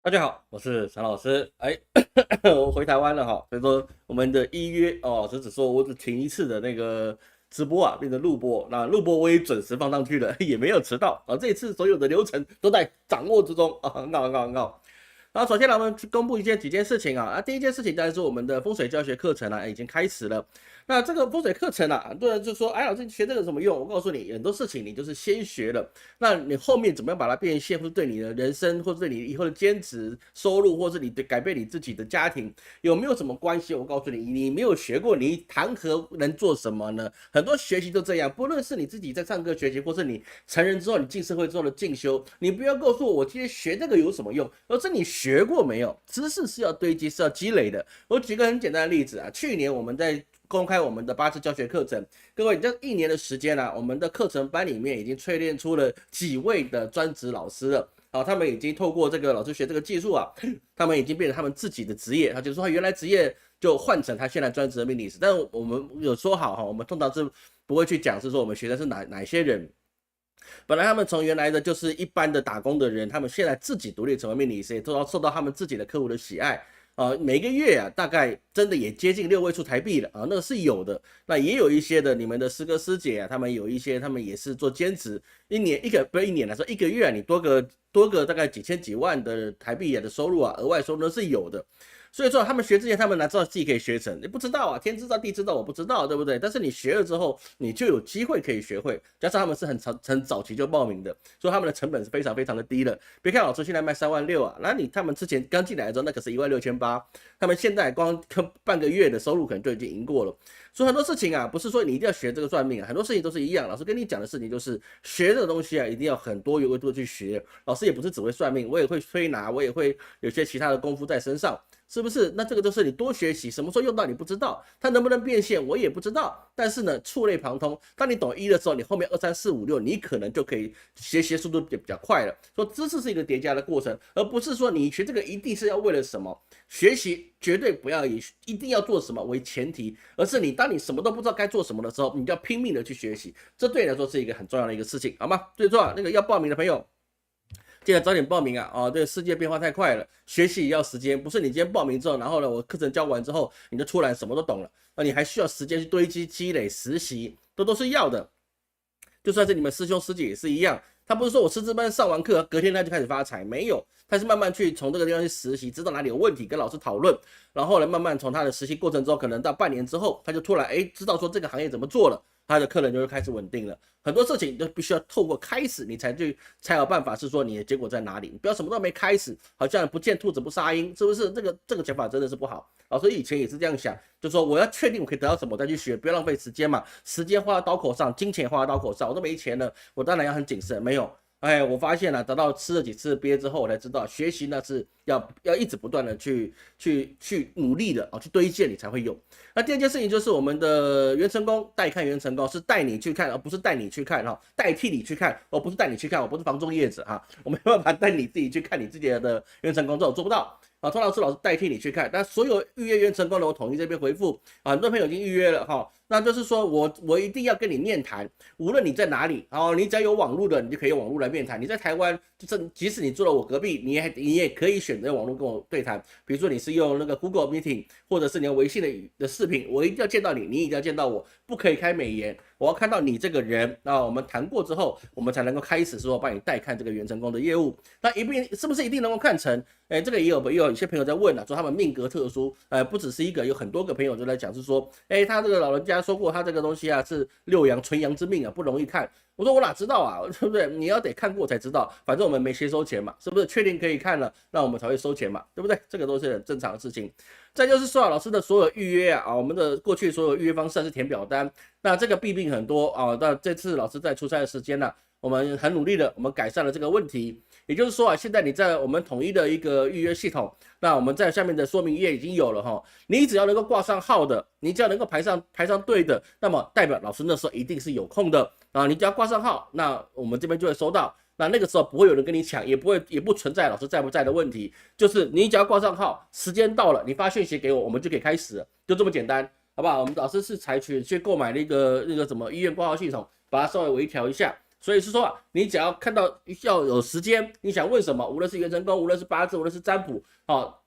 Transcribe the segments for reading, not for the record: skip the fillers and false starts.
大家好，我是陈老师。我回台湾了哈，所以说我们的预约哦，只说我只停一次的那个直播啊，变成录播。那录播我也准时放上去了，也没有迟到啊。这一次所有的流程都在掌握之中啊，很好很好很好。然后首先呢，我们去公布几件事情啊。第一件事情当然是我们的风水教学课程啊，已经开始了。那这个风水课程啊，很多人就说，哎，老师学这个有什么用？我告诉你，很多事情你就是先学了，那你后面怎么样把它变现，或者对你的人生，或者对你以后的兼职收入，或者你的改变你自己的家庭，有没有什么关系？我告诉你，你没有学过，你谈何能做什么呢？很多学习都这样，不论是你自己在上课学习，或是你成人之后你进社会之后的进修，你不要告诉我今天学这个有什么用，而是你学过没有？知识是要堆积，是要积累的。我举个很简单的例子啊，去年我们在公开我们的八字教学课程，各位，这一年的时间啊，我们的课程班里面已经淬炼出了几位的专职老师了。好，他们已经透过这个老师学这个技术啊，他们已经变成他们自己的职业。他就是说，他原来职业就换成他现在专职的命理师。但是我们有说好哈，我们通常是不会去讲，是说我们学的是哪些人。本来他们从原来的就是一般的打工的人，他们现在自己独立成为命理师，也都要受到他们自己的客户的喜爱。每个月啊，大概真的也接近6位数台币了啊，那个是有的。那也有一些的，你们的师哥师姐啊，他们有一些，他们也是做兼职，一年一个不是一年来说，一个月啊，你多个大概几千几万的台币的收入啊，额外收入是有的。所以说他们学之前，他们哪知道自己可以学成？你不知道啊，天知道地知道，我不知道，对不对？但是你学了之后，你就有机会可以学会。加上他们是很早期就报名的，所以他们的成本是非常非常的低的。别看老师现在卖3.6万啊，那他们之前刚进来的时候，那可是1.68万，他们现在光半个月的收入可能就已经赢过了。所以很多事情啊，不是说你一定要学这个算命啊，很多事情都是一样。老师跟你讲的事情就是学这个东西啊，一定要很多维度去学。老师也不是只会算命，我也会推拿，我也会有些其他的功夫在身上。是不是？那这个就是你多学习，什么时候用到你不知道，它能不能变现我也不知道。但是呢，触类旁通，当你懂一的时候，你后面2、3、4、5、6，你可能就可以学习速度比较快了。说知识是一个叠加的过程，而不是说你学这个一定是要为了什么。学习绝对不要以一定要做什么为前提，而是当你什么都不知道该做什么的时候，你就要拼命的去学习。这对你来说是一个很重要的一个事情，好吗？最重要那个要报名的朋友。记得早点报名啊！这个世界变化太快了，学习也要时间，不是你今天报名之后，然后呢，我课程教完之后，你就突然什么都懂了，那你还需要时间去堆积、积累、实习，这都是要的。就算是你们师兄师姐也是一样，他不是说我师资班上完课，隔天他就开始发财，没有，他是慢慢去从这个地方去实习，知道哪里有问题，跟老师讨论，然后呢，慢慢从他的实习过程中，可能到半年之后，他就突然知道说这个行业怎么做了，他的客人就会开始稳定了。很多事情都必须要透过开始，你才有办法是说你的结果在哪里。你不要什么都没开始，好像不见兔子不撒鹰，是不是？这个讲法真的是不好。老师以前也是这样想，就说我要确定我可以得到什么，我再去学，不要浪费时间嘛。时间花到刀口上，金钱花到刀口上，我都没钱了，我当然要很谨慎。没有，我发现了，得到吃了几次鳖之后，我才知道学习呢是要一直不断的去努力的去堆建，你才会有。那第二件事情就是我们的元成功带看元成功是带你去看，而不是带你去看哈，代替你去看，而不是带你去看，我不是房中业者哈，我没办法带你自己去看你自己的元成功，这我做不到。通常是老师代替你去看，但所有预约元成功的，我统一这边回复很多朋友已经预约了哈，那就是说我一定要跟你面谈，无论你在哪里，你只要有网络的，你就可以用网络来面谈。你在台湾，即使你坐了我隔壁，你也可以选择网络跟我对谈。比如说你是用那个 Google Meeting，或者是你用微信的视频，我一定要见到你，你一定要见到我，不可以开美颜，我要看到你这个人。那我们谈过之后，我们才能够开始说帮你带看这个元成功的业务。那是不是一定能够看成？这个也有一些朋友在问了，说他们命格特殊，不只是一个，有很多个朋友都在讲，是说，他这个老人家说过，他这个东西啊是六阳纯阳之命啊，不容易看。我说我哪知道啊，对不对？你要得看过才知道，反正我们没先收钱嘛，是不是？确定可以看了，那我们才会收钱嘛，对不对？这个都是很正常的事情。再就是说老师的所有预约我们的过去所有预约方式是填表单，那这个弊病很多那这次老师在出差的时间呢，我们很努力的，我们改善了这个问题。也就是说现在你在我们统一的一个预约系统，那我们在下面的说明页已经有了哈。你只要能够挂上号的，你只要能够排上队的，那么代表老师那时候一定是有空的你只要挂上号，那我们这边就会收到。那个时候不会有人跟你抢，也不存在老师在不在的问题，就是你只要挂上号，时间到了，你发讯息给我，我们就可以开始了，就这么简单，好不好？我们老师是采取去购买那个什么医院挂号系统，把它稍微微调一下。所以是说啊，你只要看到要有时间，你想问什么，无论是元辰宫，无论是八字，无论是占卜，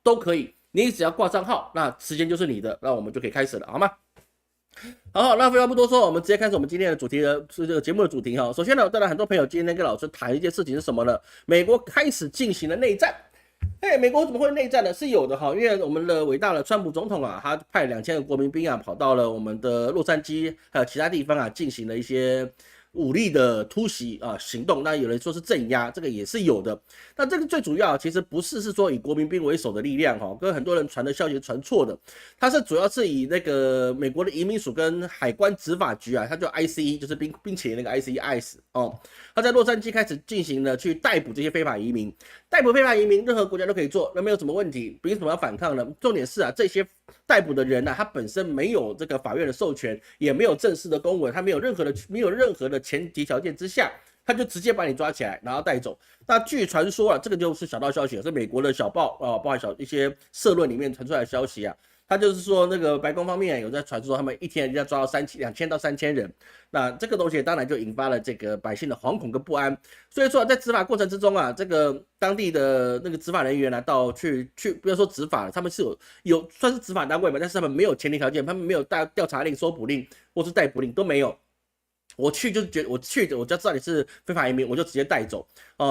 都可以。你只要挂账号，那时间就是你的，那我们就可以开始了，好吗？好，那废话不多说，我们直接开始我们今天的主题的这个节目的主题哈。首先呢，当然很多朋友今天跟老师谈一件事情是什么呢？美国开始进行了内战。美国怎么会内战呢？是有的哈，因为我们的伟大的川普总统啊，他派2000个国民兵啊，跑到了我们的洛杉矶还有其他地方啊，进行了一些武力的突袭啊行动。那有人说是镇压，这个也是有的。那这个最主要其实不是说以国民兵为首的力量哈，跟很多人传的消息传错的。它是主要是以那个美国的移民署跟海关执法局啊，它叫 ICE， 就是冰淇淋那个 ICE 哦。他在洛杉矶开始进行了去逮捕这些非法移民，逮捕非法移民，任何国家都可以做，那没有什么问题，凭什么要反抗呢？重点是啊，这些逮捕的人呢、他本身没有这个法院的授权，也没有正式的公文，他没有任何的前提条件之下，他就直接把你抓起来，然后带走。那据传说啊，这个就是小道消息，是美国的小报啊，包含一些社论里面传出来的消息啊。他就是说，那个白宫方面有在传说，他们一天要抓到2000到3000人，那这个东西当然就引发了这个百姓的惶恐跟不安。所以说，在执法过程之中啊，这个当地的那个执法人员啊，不要说执法了，他们是有算是执法单位嘛，但是他们没有前提条件，他们没有调查令、搜捕令或是逮捕令都没有。我去就是觉得我就知道你是非法移民，我就直接带走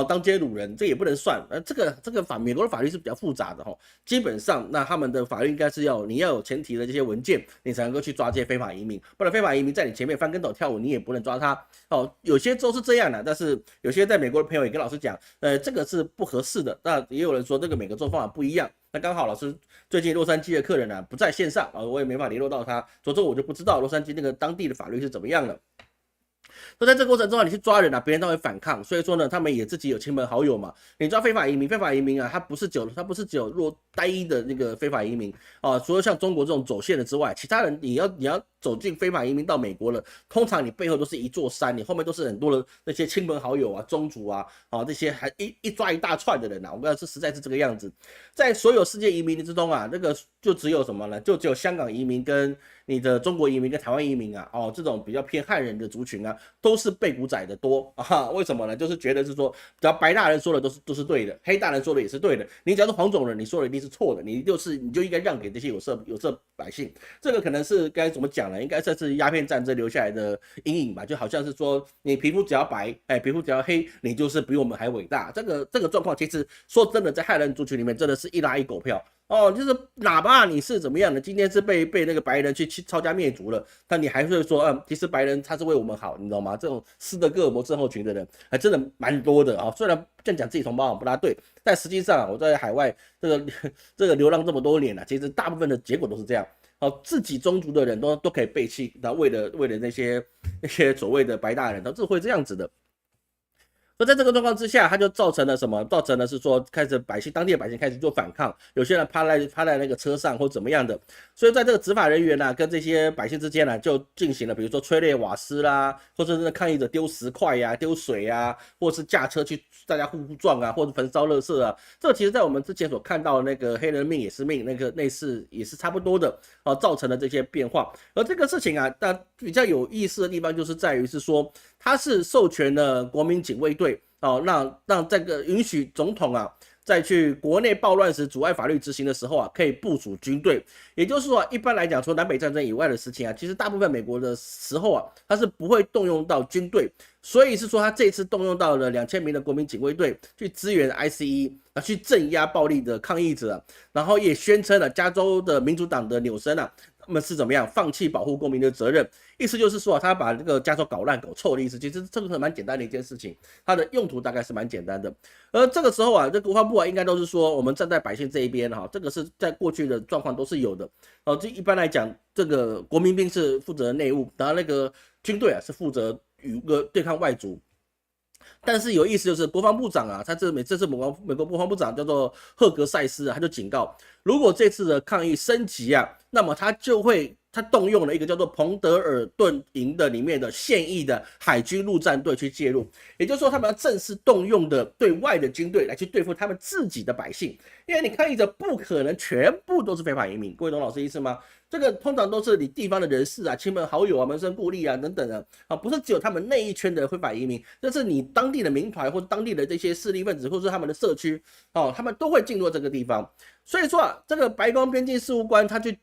当街掳人，这也不能算。这个美国的法律是比较复杂的基本上那他们的法律应该是你要有前提的这些文件，你才能够去抓这些非法移民，不然非法移民在你前面翻跟斗跳舞，你也不能抓他有些州是这样的，但是有些在美国的朋友也跟老师讲，这个是不合适的。那也有人说这个每个州方法不一样。那刚好老师最近洛杉矶的客人不在线上我也没法联络到他，所以说我就不知道洛杉矶那个当地的法律是怎么样的。那在这个过程中你去抓人别人都会反抗，所以说呢，他们也自己有亲朋好友嘛。你抓非法移民啊，他不是只有单一的那个非法移民除了像中国这种走线的之外，其他人你要走进非法移民到美国了，通常你背后都是一座山，你后面都是很多的那些亲朋好友啊、宗族啊，这些还一抓一大串的人我们要是实在是这个样子。在所有世界移民之中那个就只有什么呢？就只有香港移民跟你的中国移民跟台湾移民这种比较偏汉人的族群都是背骨仔的多为什么呢？就是觉得是说，只要白大人说的都是对的，黑大人说的也是对的，你只要是黄种人，你说的一定是错的，你就应该让给这些有色百姓。这个可能是该怎么讲呢？应该算是鸦片战争留下来的阴影吧，就好像是说你皮肤只要白，皮肤只要黑，你就是比我们还伟大。这个状况其实说真的，在汉人族群里面真的是一拉一狗票。就是哪怕你是怎么样的，今天是被那个白人去抄家灭族了，但你还会说，其实白人他是为我们好，你知道吗？这种斯德哥尔摩症候群的人还真的蛮多的虽然这样讲自己同胞不大对，但实际上我在海外这个流浪这么多年其实大部分的结果都是这样。自己宗族的人都可以背弃，然后为了那些所谓的白大人，都是会这样子的。而在这个状况之下，它就造成了什么？造成了是说，当地的百姓开始做反抗，有些人趴在那个车上或怎么样的。所以在这个执法人员跟这些百姓之间就进行了，比如说催泪瓦斯啦，或者是抗议者丢石块丢水或是驾车去大家互撞或者焚烧垃圾这个其实在我们之前所看到的那个黑人命也是命那个类似也是差不多的造成了这些变化。而这个事情那比较有意思的地方就是在于是说，它是授权了国民警卫队让这个允许总统在去国内暴乱时阻碍法律执行的时候可以部署军队。也就是说一般来讲，除了南北战争以外的事情其实大部分美国的时候它是不会动用到军队，所以是说他这一次动用到了2000名的国民警卫队去支援 ICE 去镇压暴力的抗议者然后也宣称了加州的民主党的纽森他们是怎么样放弃保护公民的责任，意思就是说他把这个加州搞烂搞臭的意思。其实这个是蛮简单的一件事情，它的用途大概是蛮简单的。而这个时候这国防部应该都是说我们站在百姓这一边这个是在过去的状况都是有的这一般来讲，这个国民兵是负责内务，然后那个军队是负责对抗外族。但是有意思就是国防部长他这次美国国防部长叫做赫格塞斯他就警告，如果这次的抗议升级那么他就会他动用了一个叫做彭德尔顿营的里面的现役的海军陆战队去介入，也就是说，他们要正式动用的对外的军队来去对付他们自己的百姓，因为你抗议者不可能全部都是非法移民，各位懂老师意思吗？这个通常都是你地方的人士啊、亲朋好友啊、门生故吏啊等等的啊，不是只有他们那一圈的非法移民，这是你当地的民团或者当地的这些势力分子，或者是他们的社区哦，他们都会进入这个地方。所以说啊，这个白宫边境事务官他去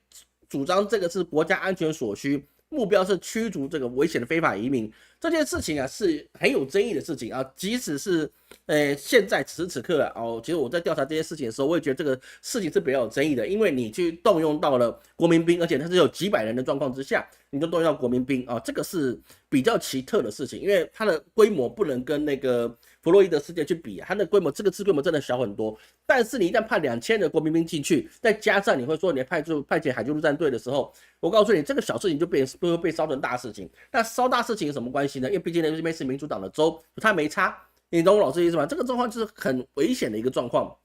主张这个是国家安全所需，目标是驱逐这个危险的非法移民，这件事情啊是很有争议的事情啊。即使是现在此时此刻啊，其实我在调查这件事情的时候，我也觉得这个事情是比较有争议的，因为你去动用到了国民兵，而且它是有几百人的状况之下，你就动用到国民兵啊，这个是比较奇特的事情，因为它的规模不能跟那个弗洛伊德事件去比，它的规模这个次规模真的小很多。但是你一旦派2000的国民兵进去，再加上你会说你派遣海军陆战队的时候，我告诉你，这个小事情就会被烧成大事情。那烧大事情有什么关系呢？因为毕竟那边是民主党的州，他没差。你懂我老师的意思吗？这个状况就是很危险的一个状况。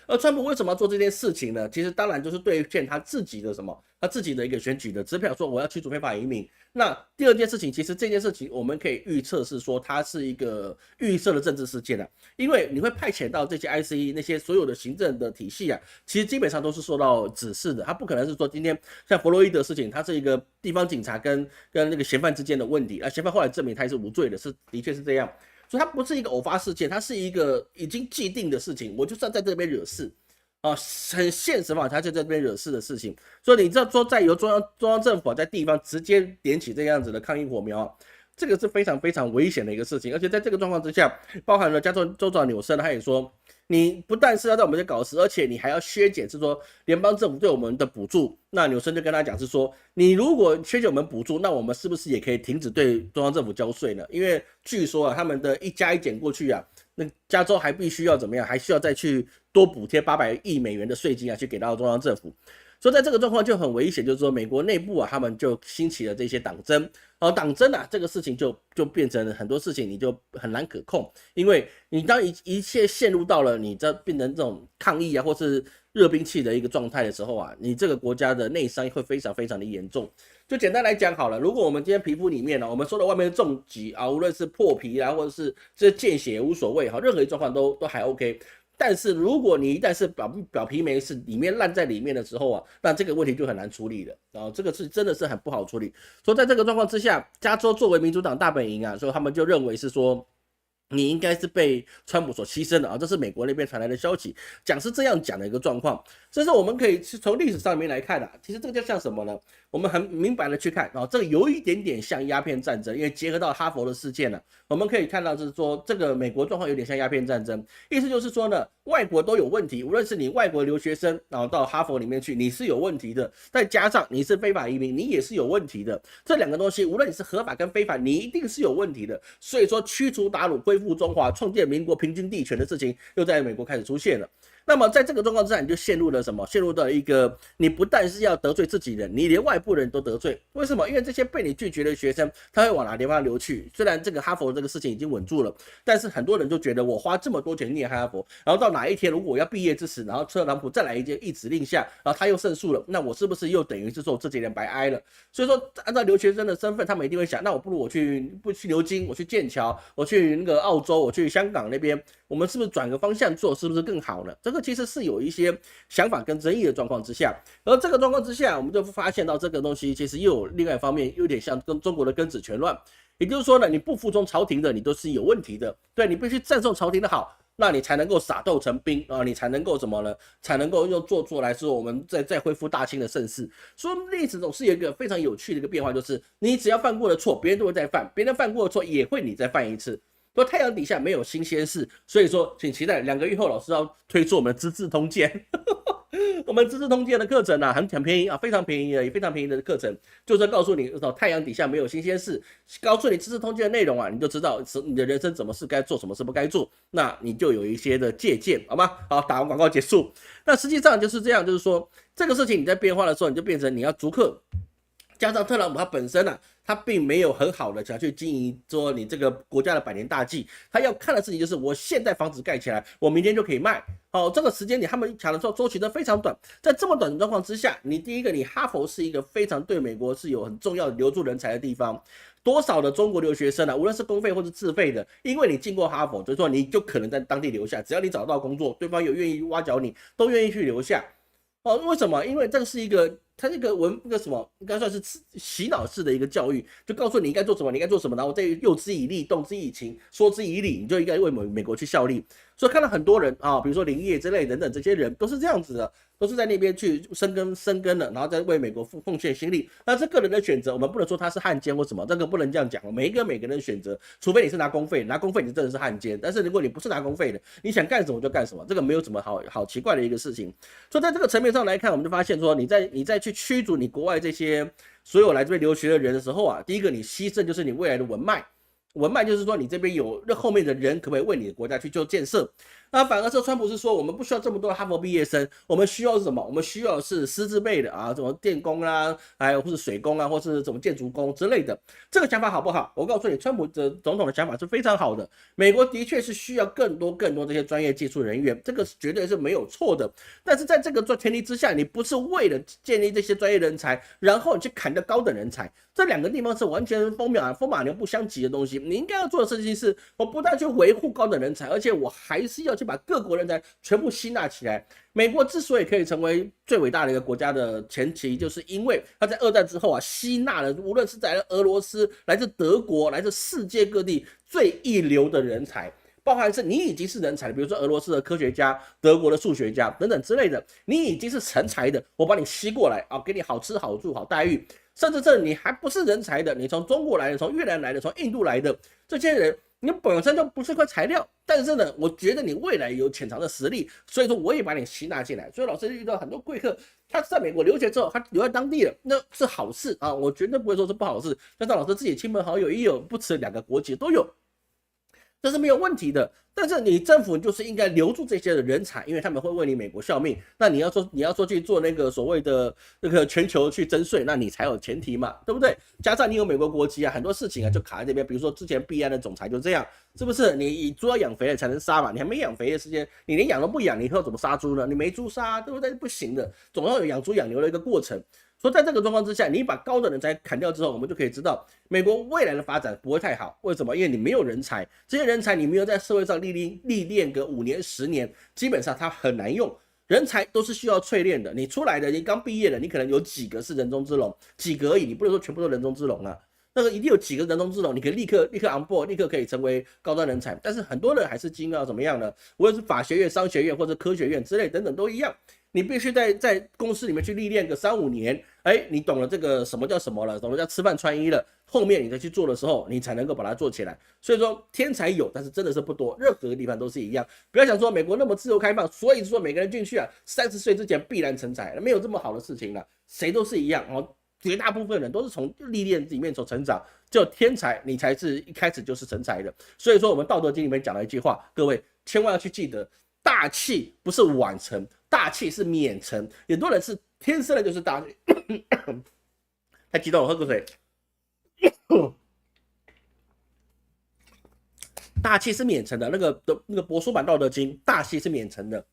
而川普为什么要做这件事情呢？其实当然就是兑现他自己的什么，他自己的一个选举的支票，说我要驱逐非法移民。那第二件事情，其实这件事情我们可以预测是说，它是一个预设的政治事件啊，因为你会派遣到这些 ICE 那些所有的行政的体系啊，其实基本上都是受到指示的，他不可能是说今天像弗洛伊德的事情，它是一个地方警察跟那个嫌犯之间的问题，而嫌犯后来证明他也是无罪的，的确是这样。所以它不是一个偶发事件，它是一个已经既定的事情。我就算在这边惹事啊，很现实嘛，他就在这边惹事的事情。所以你知道说，在由中央政府在地方直接点起这样子的抗议火苗啊，这个是非常非常危险的一个事情。而且在这个状况之下，包含了加州州长纽森，他也说，你不但是要在我们这搞事，而且你还要削减，是说联邦政府对我们的补助。那纽森就跟他讲是说，你如果削减我们补助，那我们是不是也可以停止对中央政府交税呢？因为据说啊，他们的一加一减过去啊，那加州还必须要怎么样？还需要再去多补贴800亿美元的税金啊，去给到中央政府。所以在这个状况就很危险，就是说美国内部啊，他们就兴起了这些党争，党争啊，这个事情就变成了很多事情你就很难可控，因为你当一切陷入到了你这变成这种抗议啊，或是热兵器的一个状态的时候啊，你这个国家的内伤会非常非常的严重。就简单来讲好了，如果我们今天皮肤里面呢，我们受到外面的重击啊，无论是破皮啊，或者是这见血也无所谓，任何状况都还 OK。但是如果你一旦是表皮没事，里面烂在里面的时候啊，那这个问题就很难处理了。然后这个是真的是很不好处理。所以在这个状况之下，加州作为民主党大本营啊，所以他们就认为是说，你应该是被川普所牺牲的啊，这是美国那边传来的消息，讲是这样讲的一个状况。所以说我们可以从历史上面来看啊，其实这个就像什么呢？我们很明白的去看啊，这个有一点点像鸦片战争，因为结合到哈佛的事件呢，我们可以看到就是说，这个美国状况有点像鸦片战争，意思就是说呢，外国都有问题，无论是你外国留学生然后到哈佛里面去，你是有问题的，再加上你是非法移民，你也是有问题的。这两个东西，无论你是合法跟非法，你一定是有问题的。所以说，驱除鞑虏、恢复中华、创建民国、平均地权的事情，又在美国开始出现了。那么在这个状况之下，你就陷入了什么？陷入到一个你不但是要得罪自己人，你连外部人都得罪。为什么？因为这些被你拒绝的学生，他会往哪地方流去？虽然这个哈佛这个事情已经稳住了，但是很多人就觉得我花这么多钱念哈佛，然后到哪一天如果我要毕业之时，然后特朗普再来一纸令下，然后他又胜诉了，那我是不是又等于是说我这几年白挨了？所以说，按照留学生的身份，他们一定会想，那我不如我去牛津，我去剑桥，我去那个澳洲，我去香港那边，我们是不是转个方向做，是不是更好呢？这个其实是有一些想法跟争议的状况之下，而这个状况之下，我们就发现到这个东西其实又有另外一方面，有点像跟中国的庚子拳乱，也就是说呢，你不服从朝廷的，你都是有问题的，对，你必须赞颂朝廷的好，那你才能够撒豆成兵啊，你才能够什么呢？才能够用做来说，我们再恢复大清的盛世。所以历史总是有一个非常有趣的一个变化，就是你只要犯过的错，别人都会再犯，别人犯过的错也会你再犯一次。说太阳底下没有新鲜事，所以说请期待2个月后老师要推出我们的资治通鉴。我们资治通鉴的课程啊，很便宜啊，非常便宜的，也非常便宜的课程，就是告诉你太阳底下没有新鲜事，告诉你资治通鉴的内容啊，你就知道你的人生什么事该做，什么事不该做，那你就有一些的借鉴，好吗？好，打完广告结束。那实际上就是这样，就是说这个事情你在变化的时候，你就变成你要逐加上特朗普他本身他并没有很好的想去经营说你这个国家的百年大计，他要看的事情就是我现在房子盖起来，我明天就可以卖。这个时间点他们讲的周期都非常短，在这么短的状况之下，你第一个，你哈佛是一个非常对美国是有很重要的留住人才的地方。多少的中国留学生无论是公费或是自费的，因为你进过哈佛，所以说你就可能在当地留下，只要你找到工作，对方有愿意挖角你，都愿意去留下。为什么？因为这个是一个，它是一个那个什么，应该算是洗脑式的一个教育，就告诉你应该做什么，你应该做什么，然后再诱之以利，动之以情，说之以理，你就应该为美国去效力。所以看到很多人比如说林业之类等等这些人都是这样子的，都是在那边去生根了，然后再为美国奉献心力。那这个人的选择，我们不能说他是汉奸或什么，这个不能这样讲。每个人的选择，除非你是拿公费，拿公费你真的是汉奸。但是如果你不是拿公费的，你想干什么就干什么，这个没有什么好奇怪的一个事情。所以在这个层面上来看，我们就发现说，你在去驱逐你国外这些所有来这边留学的人的时候第一个你牺牲就是你未来的文脉。文脉就是说，你这边有后面的人可不可以为你的国家去做建设？那反而是川普是说，我们不需要这么多的哈佛毕业生，我们需要是什么？我们需要的是师资辈的什么电工还有或是水工或是什么建筑工之类的。这个想法好不好？我告诉你，川普的总统的想法是非常好的。美国的确是需要更多这些专业技术人员，这个绝对是没有错的。但是在这个前提之下，你不是为了建立这些专业人才，然后你去砍掉高等人才，这两个地方是完全风马牛不相及的东西。你应该要做的事情是，我不但去维护高等人才，而且我还是要去把各国人才全部吸纳起来。美国之所以可以成为最伟大的一个国家的前提，就是因为他在二战之后吸纳了无论是在俄罗斯、来自德国、来自世界各地最一流的人才。包含是你已经是人才，比如说俄罗斯的科学家、德国的数学家等等之类的，你已经是成才的，我把你吸过来给你好吃好住好待遇。甚至你还不是人才的，你从中国来的、从越南来的、从印度来的这些人，你本身就不是块材料，但是呢，我觉得你未来有潜藏的实力，所以说我也把你吸纳进来。所以老师遇到很多贵客，他在美国留学之后，他留在当地了，那是好事我绝对不会说是不好事。加上老师自己亲朋好友也有不止2个国籍都有。这是没有问题的，但是你政府就是应该留住这些的人才，因为他们会为你美国效命。那你要说去做那个所谓的那个全球去征税，那你才有前提嘛，对不对？加上你有美国国籍很多事情就卡在这边。比如说之前币安的总裁就这样，是不是？你猪要养肥了才能杀嘛，你还没养肥的时间，你连养都不养，你以后怎么杀猪呢？你没猪杀，对不对？不行的，总要有养猪养牛的一个过程。所以在这个状况之下，你把高等人才砍掉之后，我们就可以知道美国未来的发展不会太好。为什么？因为你没有人才，这些人才你没有在社会上历练个5年10年，基本上它很难用。人才都是需要淬炼的，你出来的，你刚毕业的，你可能有几个是人中之龙，几个而已，你不能说全部都人中之龙那个一定有几个人中之龙，你可以立刻 on board， 立刻可以成为高端人才。但是很多人还是经要怎么样呢？无论是法学院、商学院或者科学院之类等等都一样。你必须在公司里面去历练个3、5年，你懂了这个什么叫什么了，懂了叫吃饭穿衣了，后面你再去做的时候，你才能够把它做起来。所以说天才有，但是真的是不多，任何地方都是一样。不要想说美国那么自由开放，所以说每个人进去30岁之前必然成才，没有这么好的事情了，谁都是一样绝大部分人都是从历练里面所成长，只有天才你才是一开始就是成才的。所以说我们道德经里面讲了一句话，各位千万要去记得，大器不是晚成，大器是免成。很多人是天生的就是大器太激动了，喝口水大器是免成的，那个帛书版道德经，大器是免成的。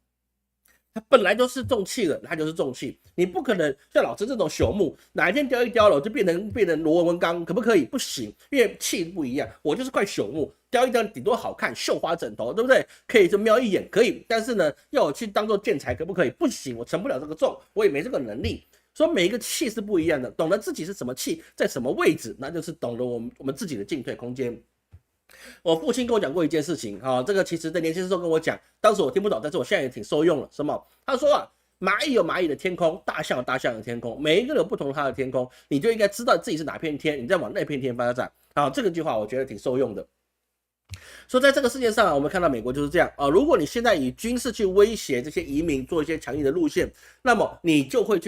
它本来就是重器的，它就是重器，你不可能像老师这种朽木，哪一天雕一雕了就变成螺纹钢，可不可以？不行，因为器不一样。我就是块朽木，雕一雕顶多好看，绣花枕头，对不对？可以就瞄一眼，可以。但是呢，要我去当做建材，可不可以？不行，我承不了这个重，我也没这个能力。所以每一个器是不一样的，懂得自己是什么器，在什么位置，那就是懂得我们自己的进退空间。我父亲跟我讲过一件事情这个其实在年轻时候跟我讲，当时我听不懂，但是我现在也挺受用了。什么？他说蚂蚁有蚂蚁的天空，大象有大象的天空，每一个人有不同他的天空，你就应该知道自己是哪片天，你再往那片天发展这句话我觉得挺受用的。所以在这个世界上我们看到美国就是这样如果你现在以军事去威胁这些移民，做一些强硬的路线，那么你就会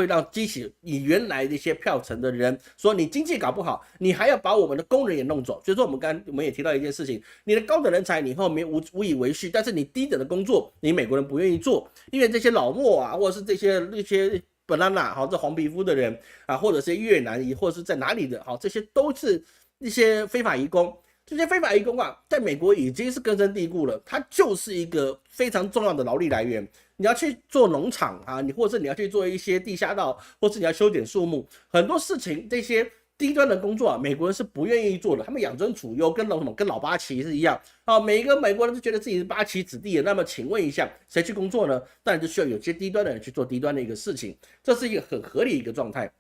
让激起你原来的一些票层的人说，你经济搞不好，你还要把我们的工人也弄走。所以说我们也提到一件事情，你的高等人才你后面无以为续，但是你低等的工作，你美国人不愿意做，因为这些老墨或者是这些 banana 好，这黄皮肤的人啊，或者是越南裔，或者是在哪里的，好，这些都是一些非法移工。这些非法移工啊，在美国已经是根深蒂固了，它就是一个非常重要的劳力来源。你要去做农场啊，或者是你要去做一些地下道，或是你要修剪树木，很多事情这些低端的工作啊，美国人是不愿意做的。他们养尊处优，跟老八旗是一样啊。每一个美国人都觉得自己是八旗子弟的。那么请问一下，谁去工作呢？当然就需要有些低端的人去做低端的一个事情，这是一个很合理的一个状态。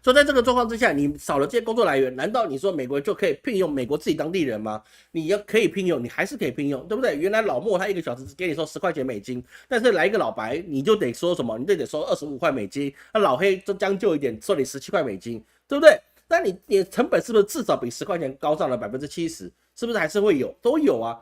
所以在这个状况之下，你少了这些工作来源，难道你说美国就可以聘用美国自己当地人吗？你要可以聘用，你还是可以聘用，对不对？原来老莫他1个小时只给你收10块钱美金，但是来一个老白，你就得说什么？你就得收25块美金。那老黑就将就一点，收你17块美金，对不对？那你的成本是不是至少比10块钱高上了70%？是不是还是会有？都有啊。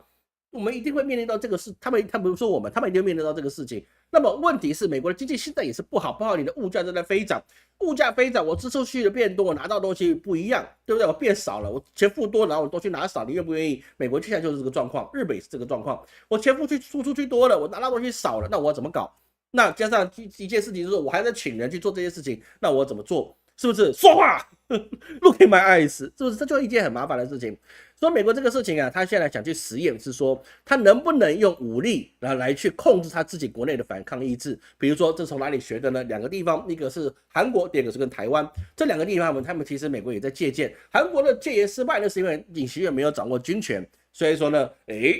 我们一定会面临到这个事，他们不是说我们，他们一定会面临到这个事情。那么问题是，美国的经济现在也是不好，你的物价正在飞涨，物价飞涨，我支出去的变多，我拿到东西不一样，对不对？我变少了，我钱付多，然后我东西拿少，你愿不愿意？美国现在就是这个状况，日本也是这个状况，我钱付出去多了，我拿到东西少了，那我怎么搞？那加上一件事情就是，我还在请人去做这些事情，那我怎么做？是不是说话？Look at my eyes， 是不是？这就是一件很麻烦的事情。所以美国这个事情啊，他现在想去实验是说，他能不能用武力来去控制他自己国内的反抗意志？比如说，这从哪里学的呢？2个地方，一个是韩国，第二个是跟台湾。这2个地方他们其实美国也在借鉴。韩国的戒严失败，那是因为尹锡悦没有掌握军权，所以说呢，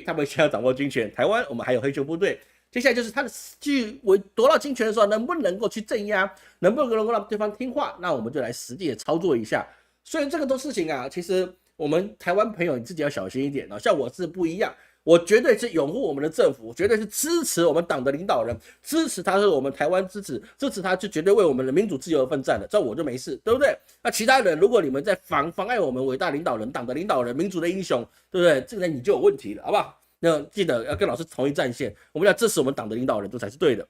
他们现在掌握军权。台湾我们还有黑熊部队。接下来就是他的去夺到军权的时候，能不能够去镇压，能不能够让对方听话？那我们就来实际的操作一下。所以这个都事情啊，其实我们台湾朋友你自己要小心一点啊。像我是不一样，我绝对是拥护我们的政府，绝对是支持我们党的领导人，支持他是我们台湾支持他，就绝对为我们的民主自由而奋战的，这我就没事，对不对？那其他人，如果你们在妨碍我们伟大领导人、党的领导人、民主的英雄，对不对？这个人你就有问题了，好不好？那记得要跟老师同一战线，我们要支持我们党的领导人，这才是对的。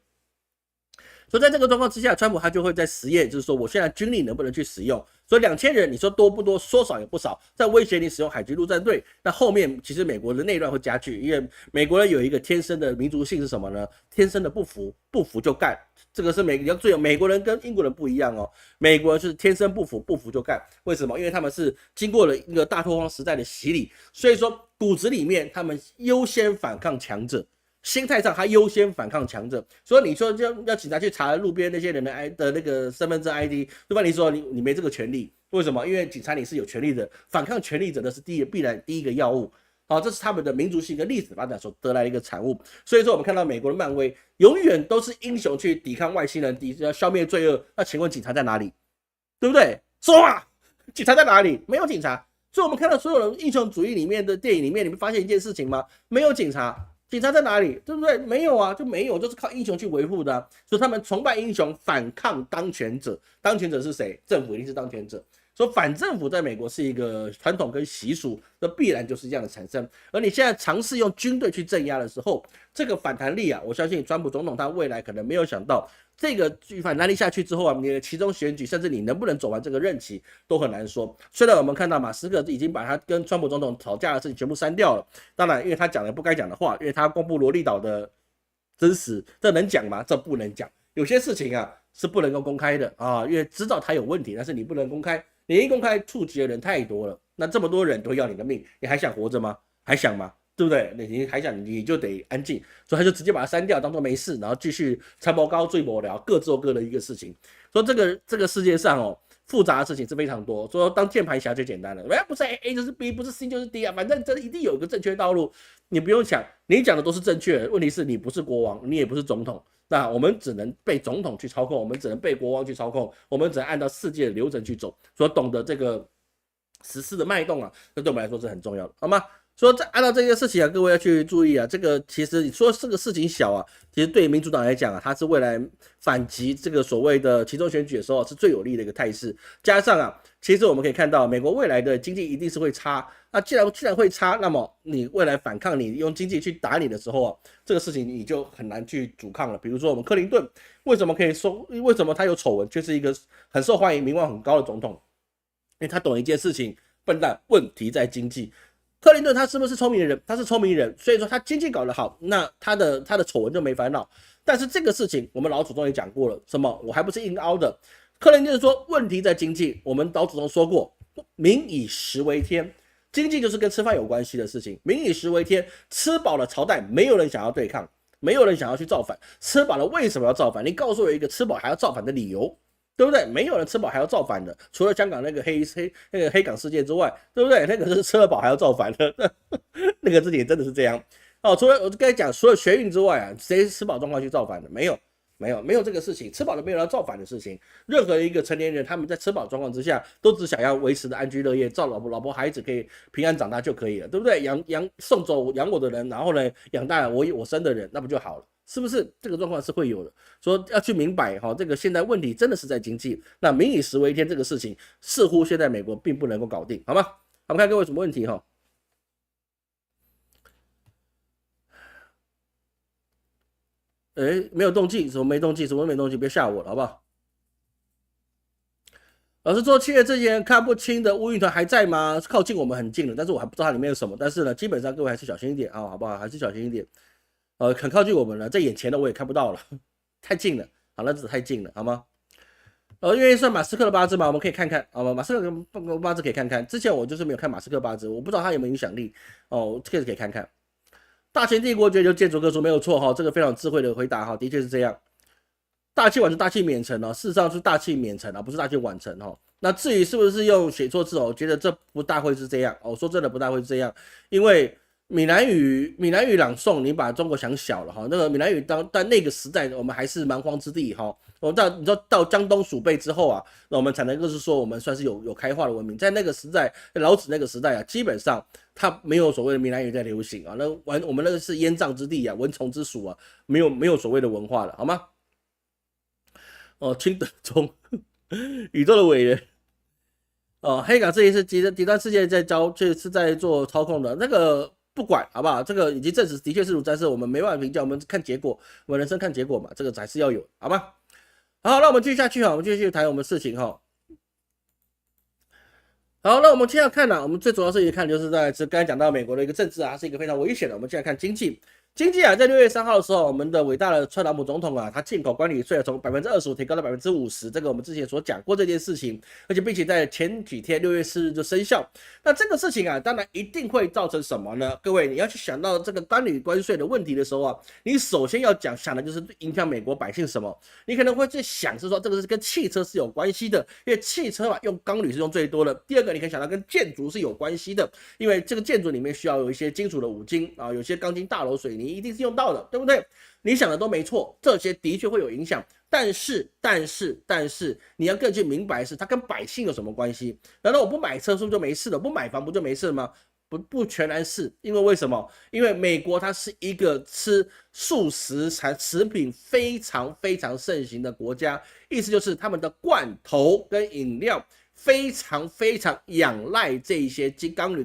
所以在这个状况之下，川普他就会在实验，就是说我现在军力能不能去使用？所以2000人，你说多不多？说少也不少，在威胁你使用海军陆战队。那后面其实美国的内乱会加剧，因为美国人有一个天生的民族性是什么呢？天生的不服就干。这个是美国人跟英国人不一样哦，美国人是天生不服就干。为什么？因为他们是经过了一个大拓荒时代的洗礼，所以说骨子里面他们优先反抗强者。心态上，他优先反抗强者，所以你说要警察去查路边那些人的那个身份证 ID， 对吧？你说你没这个权利，为什么？因为警察你是有权利的，反抗权利者的是必然第一个要务。好，这是他们的民族性跟历史发展所得来的一个产物。所以说，我们看到美国的漫威永远都是英雄去抵抗外星人，要消灭罪恶。那请问警察在哪里？对不对？说话，警察在哪里？没有警察。所以我们看到所有的英雄主义里面的电影里面，你们发现一件事情吗？没有警察。警察在哪里？对不对？没有啊，就没有，就是靠英雄去维护的啊。所以他们崇拜英雄，反抗当权者。当权者是谁？政府一定是当权者。所以反政府在美国是一个传统跟习俗，那必然就是这样的产生。而你现在尝试用军队去镇压的时候，这个反弹力啊，我相信川普总统他未来可能没有想到，这个反弹力下去之后啊，你的其中选举，甚至你能不能走完这个任期都很难说。虽然我们看到马斯克已经把他跟川普总统吵架的事情全部删掉了，当然因为他讲了不该讲的话，因为他公布罗利岛的真实，这能讲吗？这不能讲。有些事情啊是不能够公开的啊，因为知道他有问题，但是你不能公开。你一公开触及的人太多了，那这么多人都要你的命，你还想活着吗？还想吗？对不对？你还想你就得安静，所以他就直接把它删掉，当做没事，然后继续参谋高最无聊，各做各的一个事情。说这个世界上哦，复杂的事情是非常多。说当键盘侠最简单了，不是 A 就是 B， 不是 C 就是 D 啊，反正这一定有一个正确道路，你不用想，你讲的都是正确的。问题是你不是国王，你也不是总统。那我们只能被总统去操控，我们只能被国王去操控，我们只能按照世界的流程去走。所以懂得这个时事的脉动啊，这对我们来说是很重要的，好吗？说按照这件事情啊，各位要去注意啊。这个其实你说这个事情小啊，其实对民主党来讲啊，它是未来反击这个所谓的期中选举的时候是最有利的一个态势。加上啊，其实我们可以看到，美国未来的经济一定是会差。那既然会差，那么你未来反抗，你用经济去打你的时候啊，这个事情你就很难去阻抗了。比如说我们克林顿为什么可以说，为什么他有丑闻，却是一个很受欢迎、名望很高的总统？因为他懂一件事情，笨蛋，问题在经济。克林顿他是不是聪明人？他是聪明人，所以说他经济搞得好，那他的丑闻就没烦恼。但是这个事情我们老祖宗也讲过了，什么我还不是硬凹的。克林顿说问题在经济，我们老祖宗说过，民以食为天，经济就是跟吃饭有关系的事情。民以食为天，吃饱了朝代没有人想要对抗，没有人想要去造反。吃饱了为什么要造反？你告诉我一个吃饱还要造反的理由。对不对？没有人吃饱还要造反的，除了香港那个黑港事件之外，对不对？那个是吃了饱还要造反的，那个事情真的是这样。哦，除了我刚才讲，除了学运之外啊，谁吃饱状况去造反的？没有，没有这个事情，吃饱了没有要造反的事情。任何一个成年人，他们在吃饱状况之下，都只想要维持的安居乐业，照老婆孩子可以平安长大就可以了，对不对？送走养我的人，然后呢养大我生的人，那不就好了？是不是这个状况是会有的？说要去明白哈，这个现在问题真的是在经济。那民以食为天这个事情，似乎现在美国并不能够搞定，好吗？我们看各位有什么问题哈？没有动静，什么没动静？什么没动静？别吓我了，好不好？老师说，7月之前看不清的乌云团还在吗？靠近我们很近了，但是我还不知道它里面有什么。但是呢，基本上各位还是小心一点啊，好不好？还是小心一点。很靠近我们了，在眼前的我也看不到了，太近了，好，那太近了，好吗？因为算马斯克的八字嘛，我们可以看看，好吗？马斯克的八字可以看看。之前我就是没有看马斯克八字，我不知道他有没有影响力哦，这个可以看看。大秦帝国觉得建筑各说没有错哈，这个非常智慧的回答哈，的确是这样。大器晚成，大器免成哦，事实上是大器免成啊，不是大器晚成哦。那至于是不是用写错字哦，我觉得这不大会是这样哦，说真的不大会是这样，因为。闽南语朗诵，你把中国想小了哈。那个闽南语但那个时代，我们还是蛮荒之地哈。我你知道到江东蜀辈之后啊，那我们才能够是说我们算是有开化的文明。在那个时代，老子那个时代啊，基本上他没有所谓的闽南语在流行啊。那我们那个是烟瘴之地啊，蚊虫之属啊，没有所谓的文化了，好吗？哦，清德宗，宇宙的伟人。哦，黑港这一次极端世界就是在做操控的那个。不管好不好，这个已经证实的确是如但是我们没办法评价，我们看结果，我们人生看结果嘛，这个才是要有，好吗？好，那我们继续下去哈，我们继续谈我们事情哈。好，那我们接下来看呢，我们最主要是一看就是刚才讲到美国的一个政治啊，是一个非常危险的。我们接下来看经济。经济啊，在6月3号的时候，我们的伟大的特朗普总统啊，他进口管理税从25%提高到50%，这个我们之前所讲过这件事情，而且并且在前几天6月4日就生效。那这个事情啊，当然一定会造成什么呢？各位，你要去想到这个管理关税的问题的时候啊，你首先要想的就是影响美国百姓什么？你可能会去想是说这个是跟汽车是有关系的，因为汽车嘛用钢铝是用最多的。第二个，你可以想到跟建筑是有关系的，因为这个建筑里面需要有一些金属的五金啊，有些钢筋、大楼、水泥。一定是用到的，对不对？你想的都没错，这些的确会有影响，但是你要更去明白是它跟百姓有什么关系？难道我不买车是不是就没事了？不买房不就没事了吗？不全然是，因为为什么？因为美国它是一个吃素食食品非常盛行的国家，意思就是他们的罐头跟饮料。非常仰赖这一些钢铝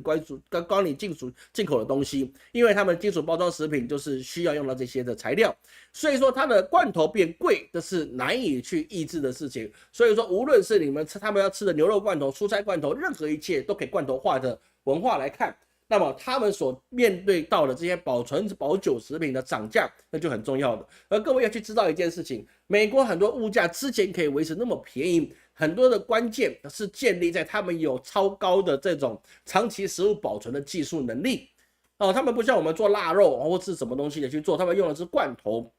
进口的东西，因为他们金属包装食品就是需要用到这些的材料，所以说它的罐头变贵，这是难以去抑制的事情。所以说，无论是他们要吃的牛肉罐头、蔬菜罐头，任何一切都可以罐头化的文化来看。那么他们所面对到的这些保久食品的涨价，那就很重要的。而各位要去知道一件事情，美国很多物价之前可以维持那么便宜，很多的关键是建立在他们有超高的这种长期食物保存的技术能力。他们不像我们做腊肉或是什么东西的去做，他们用的是罐头。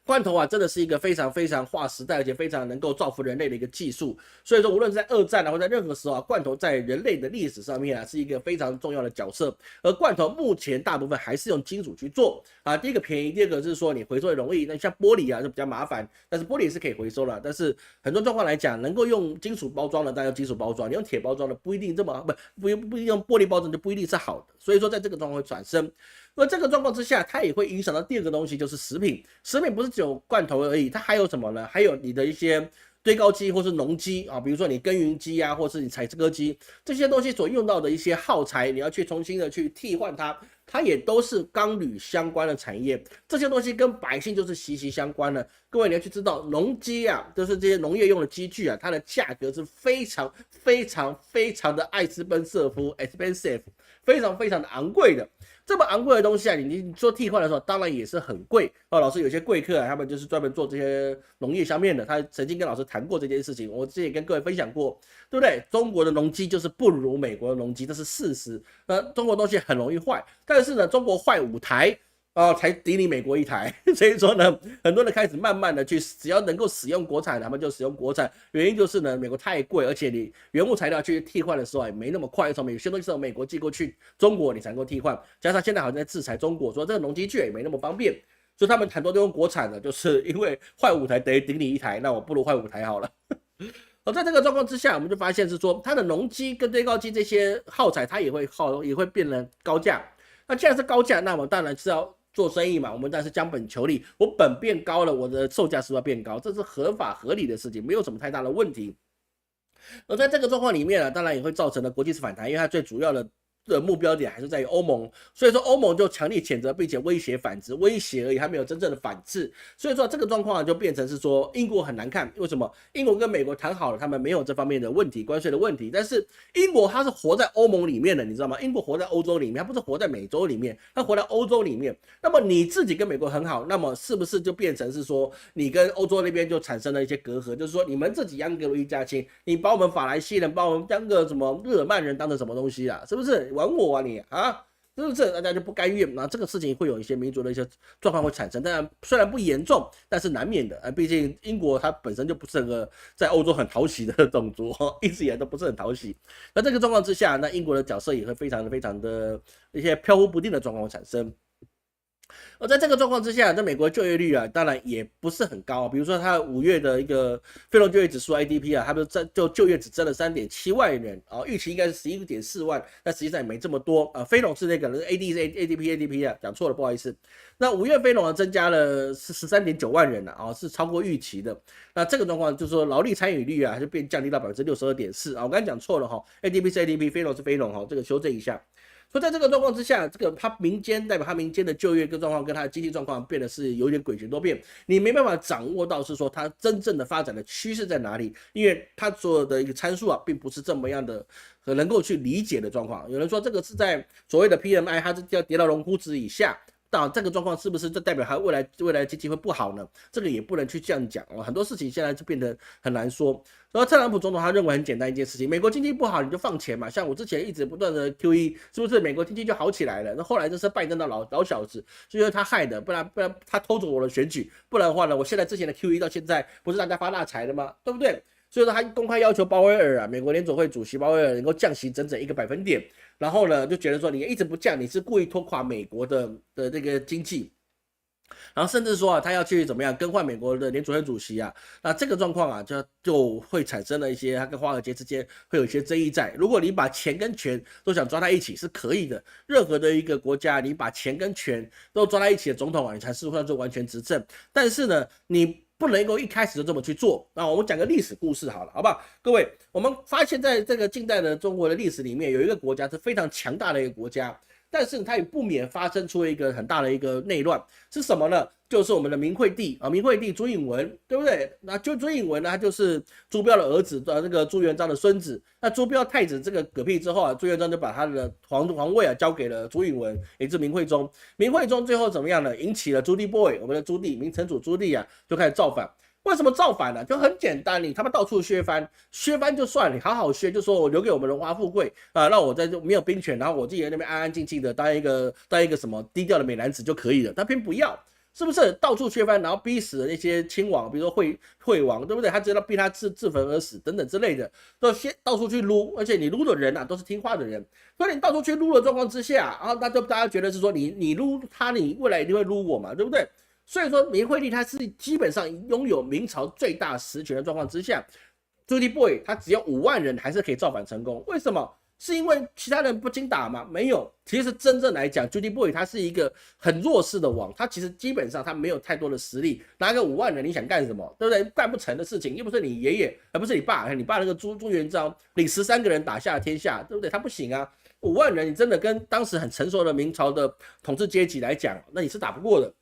罐头啊，真的是一个非常划时代，而且非常能够造福人类的一个技术。所以说，无论是在2战啊，或在任何时候啊，罐头在人类的历史上面啊，是一个非常重要的角色。而罐头目前大部分还是用金属去做啊，第一个便宜，第二个是说你回收也容易。那像玻璃啊就比较麻烦，但是玻璃是可以回收了。但是很多状况来讲，能够用金属包装的，当然用金属包装；你用铁包装的不一定这么不一定用玻璃包装就不一定是好的。所以说，在这个状况会产生。而这个状况之下，它也会影响到第二个东西，就是食品。食品不是只有罐头而已，它还有什么呢？还有你的一些堆高机或是农机啊，比如说你耕耘机啊，或是你采割机，这些东西所用到的一些耗材，你要去重新的去替换它，它也都是钢铝相关的产业。这些东西跟百姓就是息息相关的。各位你要去知道，农机啊，就是这些农业用的机具啊，它的价格是非常的艾斯奔瑟夫 expensive。非常非常的昂贵的。这么昂贵的东西啊，你做替换的时候，当然也是很贵哦。老师有些贵客啊，他们就是专门做这些农业方面的，他曾经跟老师谈过这件事情，我之前也跟各位分享过，对不对？中国的农机就是不如美国的农机，这是事实。中国东西很容易坏，但是呢，中国坏5台。才抵你美国1台，所以说呢，很多人开始慢慢的去，只要能够使用国产，他们就使用国产。原因就是呢，美国太贵，而且你原物材料去替换的时候也没那么快，从有些东西从美国寄过去中国，你才能够替换。加上现在好像在制裁中国，说这个农机具也没那么方便，所以他们很多都用国产的，就是因为坏5台等于顶你1台，那我不如坏5台好了。在这个状况之下，我们就发现是说，它的农机跟堆高机这些耗材，它也会变得高价。那既然是高价，那我当然是要做生意嘛，我们当然是将本求利，我本变高了，我的售价是要变高，这是合法合理的事情，没有什么太大的问题。而在这个状况里面呢，当然也会造成了国际反弹，因为它最主要的目标点还是在于欧盟，所以说欧盟就强力谴责，并且威胁反制，威胁而已，还没有真正的反制。所以说这个状况就变成是说英国很难看，为什么？英国跟美国谈好了，他们没有这方面的问题，关税的问题，但是英国它是活在欧盟里面的，你知道吗？英国活在欧洲里面，它不是活在美洲里面，它活在欧洲里面。那么你自己跟美国很好，那么是不是就变成是说你跟欧洲那边就产生了一些隔阂？就是说你们自己央格鲁一家亲，你把我们法兰西人，把我们当个什么日耳曼人当成什么东西啊？是不是？玩我啊你啊，是不是？大家就不甘愿，那这个事情会有一些民族的一些状况会产生，当然虽然不严重，但是难免的。毕竟英国它本身就不是个在欧洲很讨喜的种族，一直以来都不是很讨喜。那这个状况之下，那英国的角色也会非常的一些飘忽不定的状况产生。而在这个状况之下，在美国就业率啊，当然也不是很高。比如说，它5月的一个非农就业指数 IDP 啊，它不是就业只增了3.7万人啊，预期应该是11.4万，但实际上也没这么多啊。非农是那个 ADP 啊，讲错了，不好意思。那5月非农增加了是13.9万人啊，是超过预期的。那这个状况就是说，劳力参与率啊就变降低到62.4%啊。我刚才讲错了哈 ，ADP 是 ADP， 非农是非农哈，这个修正一下。所以在这个状况之下，这个他民间代表他民间的就业跟状况跟他的经济状况变得是有点诡谲多变，你没办法掌握到是说他真正的发展的趋势在哪里，因为他所有的一个参数啊，并不是这么样的能够去理解的状况。有人说这个是在所谓的 PMI， 它是要跌到荣枯值以下。那这个状况是不是就代表它未来经济会不好呢？这个也不能去这样讲哦，很多事情现在就变得很难说。然后特朗普总统他认为很简单一件事情，美国经济不好你就放钱嘛，像我之前一直不断的 QE， 是不是美国经济就好起来了？那后来就是拜登的老小子，就是他害的，不然他偷走我的选举，不然的话呢，我现在之前的 QE 到现在不是大家发大财了吗？对不对？所以说他公开要求鲍威尔啊，美国联总会主席鲍威尔能够降息整整1个百分点，然后呢就觉得说你一直不降，你是故意拖垮美国的这个经济。然后甚至说啊，他要去怎么样更换美国的联储会主席啊？那这个状况啊，就会产生了一些他跟华尔街之间会有一些争议在。如果你把钱跟权都想抓在一起是可以的，任何的一个国家，你把钱跟权都抓在一起的总统啊，你才是算是完全执政。但是呢，你不能够一开始就这么去做。那我们讲个历史故事好了，好不好？各位，我们发现在这个近代的中国的历史里面，有一个国家是非常强大的一个国家。但是它也不免发生出一个很大的一个内乱，是什么呢？就是我们的明惠帝啊，明惠帝朱允炆，对不对？那就朱允炆呢，他就是朱标的儿子，那个朱元璋的孙子。那朱标太子这个嗝屁之后啊，朱元璋就把他的皇位啊交给了朱允炆，也就是明惠宗。明惠宗最后怎么样呢？引起了朱棣 boy， 我们的朱棣，明成祖朱棣啊，就开始造反。为什么造反呢？就很简单，你他妈到处削藩，削藩就算，你好好削，就说我留给我们荣华富贵啊，让我在这没有兵权，然后我自己在那边安安静静的当一个什么低调的美男子就可以了，他偏不要。是不是到处削藩，然后逼死了那些亲王，比如说惠王，对不对？他直接逼他自焚而死等等之类的，都先到处去撸，而且你撸的人啊都是听话的人，所以你到处去撸的状况之下，然后大家觉得是说你撸他，你未来一定会撸我嘛，对不对？所以说明惠帝他是基本上拥有明朝最大实权的状况之下，朱棣 boy 他只要5万人还是可以造反成功，为什么？是因为其他人不经打吗？没有，其实真正来讲，朱棣 boy 他是一个很弱势的王，他其实基本上他没有太多的实力，拿个5万人你想干什么？对不对？干不成的事情，又不是你爷爷，而不是你爸，你爸那个朱元璋领13个人打下天下，对不对？他不行啊，5万人你真的跟当时很成熟的明朝的统治阶级来讲，那你是打不过的。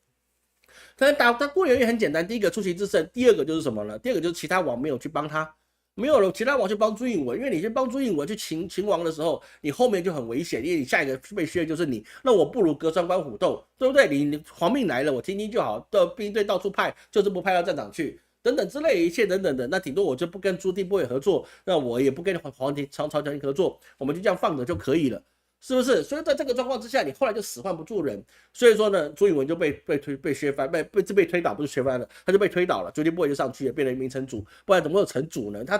但打过原因很简单，第一个出奇制胜，第二个就是什么呢？第二个就是其他王没有去帮他。没有了其他王去帮朱允文，因为你去帮朱允文去擒王的时候，你后面就很危险，因为你下一个被削的就是你，那我不如隔山观虎斗，对不对？你皇命来了，我听听就好，的兵队到处派，就是不派到战场去。等等之类一切等等的，那顶多我就不跟朱棣部队合作，那我也不跟皇帝朝廷合作，我们就这样放着就可以了。是不是？所以在这个状况之下，你后来就使唤不住人，所以说呢，朱允文就被削翻，被推倒，不是削翻了，他就被推倒了，朱棣部队就上去了，变成一名城主，不然怎么会有城主呢？他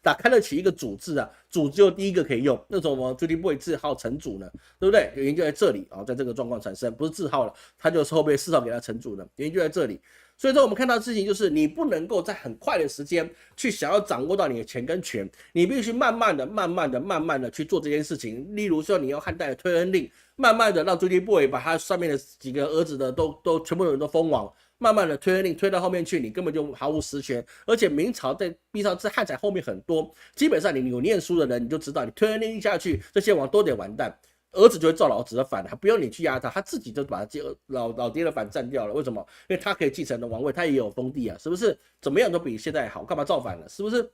打开得起一个主字啊，主只有第一个可以用，那种朱棣部队字号城主呢，对不对？原因就在这里啊，在这个状况产生，不是字号了，他就是后被谥号给他城主的，原因就在这里。所以说，我们看到的事情就是，你不能够在很快的时间去想要掌握到你的钱跟权，你必须慢慢的去做这件事情。例如说，你要汉代的推恩令，慢慢的让朱棣部队把他上面的几个儿子的都全部的人都封王，慢慢的推恩令推到后面去，你根本就毫无实权。而且明朝在逼上这汉朝后面很多，基本上你有念书的人，你就知道，你推恩令下去，这些王都得完蛋。儿子就会照老子的反，还不用你去压他，他自己就把老爹的反占掉了。为什么？因为他可以继承的王位，他也有封地啊，是不是？怎么样都比现在好，干嘛造反了？是不是？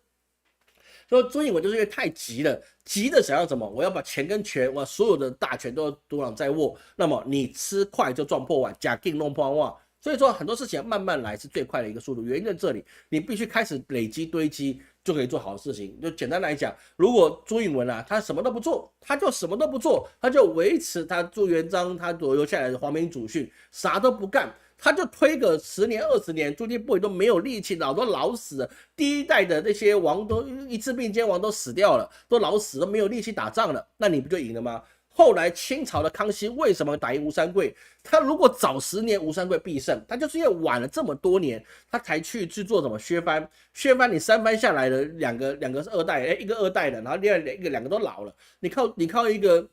所以朱允文就是因为太急了，急的想要什么？我要把钱跟权，我所有的大权都独揽在握。那么你吃快就撞破碗，假定弄破碗。所以说很多事情慢慢来是最快的一个速度，原因在这里，你必须开始累积堆积。就可以做好事情。就简单来讲，如果朱允文啊，他什么都不做，他就什么都不做，他就维持他朱元璋他留下来的皇民祖训，啥都不干，他就推个10年20年，朱棣部队都没有力气，都老死了。第一代的那些王都一次并肩王都死掉了，都老死都没有力气打仗了，那你不就赢了吗？后来清朝的康熙为什么打赢吴三桂？他如果早10年，吴三桂必胜。他就是因为晚了这么多年，他才去做什么削藩。削藩你3番下来了，两个是二代，一个2代的，然后另外两个都老了。你靠一个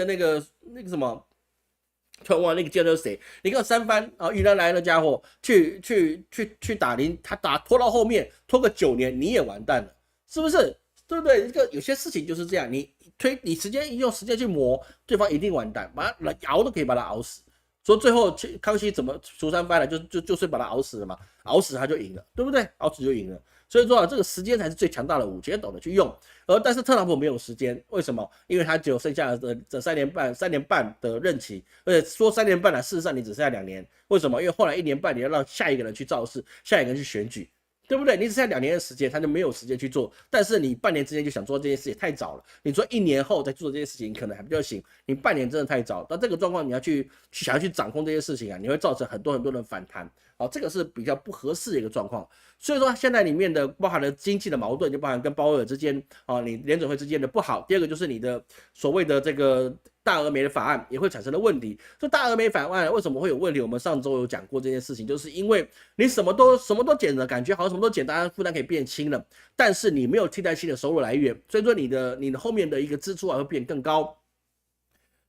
那个什么？突然忘了那个叫做谁？你看3番啊，遇到来的家伙去打林，他拖到后面，拖个9年，你也完蛋了，是不是？对不对？这个有些事情就是这样，你用时间去磨，对方一定完蛋，把他熬都可以把他熬死。说最后康熙怎么除3番了，就是把他熬死了嘛，熬死他就赢了，对不对？熬死就赢了。所以说啊，这个时间才是最强大的武器，懂得去用。但是特朗普没有时间，为什么？因为他只有剩下的这3年半的任期，而且说3年半了，事实上你只剩下2年。为什么？因为后来1年半你要让下一个人去造势，下一个人去选举。对不对？你只剩下2年的时间，他就没有时间去做。但是你半年之间就想做这件事也太早了。你说1年后再做这件事情，可能还比较行。你半年真的太早。那这个状况，你要想要去掌控这些事情啊，你会造成很多人的反弹。好，这个是比较不合适的一个状况。所以说，现在里面的包含了经济的矛盾，就包含跟鲍威尔之间啊，你联准会之间的不好。第二个就是你的所谓的这个大峨眉的法案也会产生的问题。这大峨眉法案为什么会有问题？我们上周有讲过这件事情，就是因为你什么都减了，感觉好像什么都减，大家负担可以变轻了，但是你没有替代性的收入来源，所以说你的后面的一个支出还会变更高。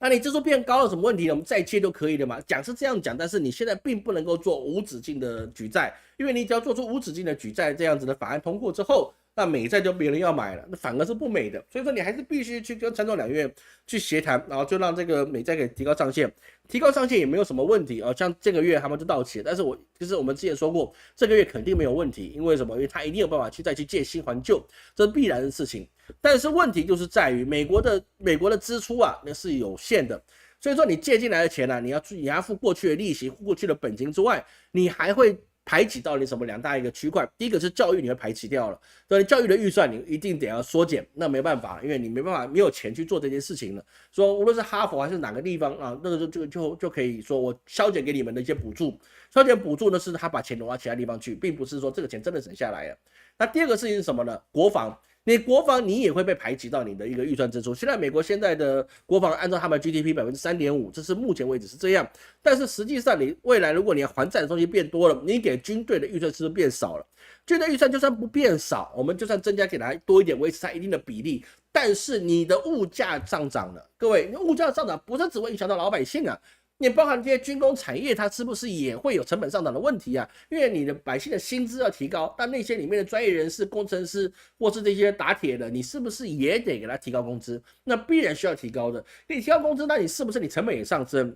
那你支出变高有什么问题呢？我们再切都可以的嘛。讲是这样讲，但是你现在并不能够做无止境的举债，因为你只要做出无止境的举债这样子的法案通过之后，那美债就没人要买了，那反而是不美的。所以说你还是必须去跟参众两院去协谈，然后就让这个美债给提高上限。提高上限也没有什么问题啊，像这个月他们就到期了，但是就是我们之前说过，这个月肯定没有问题，因为什么？因为他一定有办法再去借新还旧，这是必然的事情。但是问题就是在于美国的支出啊，那是有限的，所以说你借进来的钱呢、啊，你要付过去的利息、付过去的本金之外，你还会排挤到你什么2大一个区块。第一个是教育，你会排挤掉了，所以教育的预算你一定得要缩减，那没办法，因为你没办法没有钱去做这件事情了。说无论是哈佛还是哪个地方啊，那个就可以说我削减给你们的一些补助，削减补助呢是他把钱挪到其他地方去，并不是说这个钱真的省下来了。那第二个事情是什么呢？国防。你国防你也会被排挤到你的一个预算支出。现在美国现在的国防按照他们 GDP 3.5%，这是目前为止是这样。但是实际上你未来如果你要还债的东西变多了，你给军队的预算是不是变少了？军队预算就算不变少，我们就算增加给它多一点，维持它一定的比例，但是你的物价上涨了，各位，物价上涨不是只会影响到老百姓啊。你包含这些军工产业，它是不是也会有成本上涨的问题啊？因为你的百姓的薪资要提高，但那些里面的专业人士、工程师或是这些打铁的，你是不是也得给他提高工资？那必然需要提高的。你提高工资，那你是不是你成本也上升？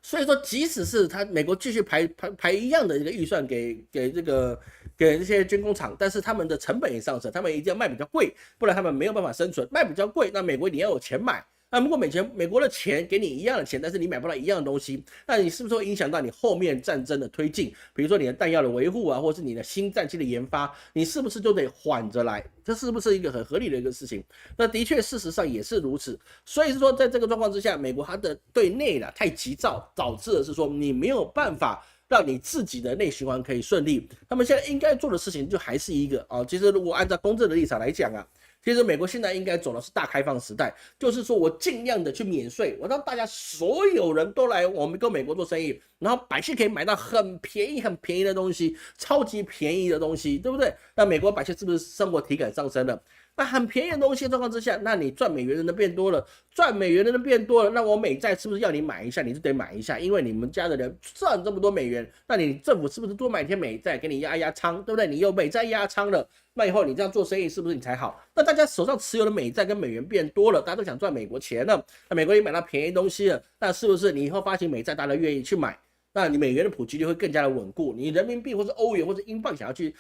所以说，即使是美国继续排一样的一个预算给这些军工厂，但是他们的成本也上升，他们一定要卖比较贵，不然他们没有办法生存。卖比较贵，那美国你要有钱买。那如果美国的钱给你一样的钱，但是你买不到一样的东西，那你是不是会影响到你后面战争的推进？比如说你的弹药的维护啊，或是你的新战机的研发，你是不是就得缓着来？这是不是一个很合理的一个事情？那的确，事实上也是如此。所以是说，在这个状况之下，美国它的对内呢太急躁，导致的是说你没有办法让你自己的内循环可以顺利。他们现在应该做的事情就还是一个啊，其实如果按照公正的立场来讲啊。其实美国现在应该走的是大开放时代，就是说我尽量的去免税，我让大家所有人都来我们跟美国做生意，然后百姓可以买到很便宜的东西，超级便宜的东西，对不对？那美国百姓是不是生活体感上升了？那很便宜的东西的状况之下，那你赚美元的人变多了，那我美债是不是要你买一下？你就得买一下，因为你们家的人赚这么多美元，那你政府是不是多买一天美债给你压仓，对不对？你有美债压仓了，那以后你这样做生意是不是你才好？那大家手上持有的美债跟美元变多了，大家都想赚美国钱了，那美国也买到便宜东西了，那是不是你以后发行美债，大家愿意去买？那你美元的普及率会更加的稳固，你人民币或是欧元或者英镑想要去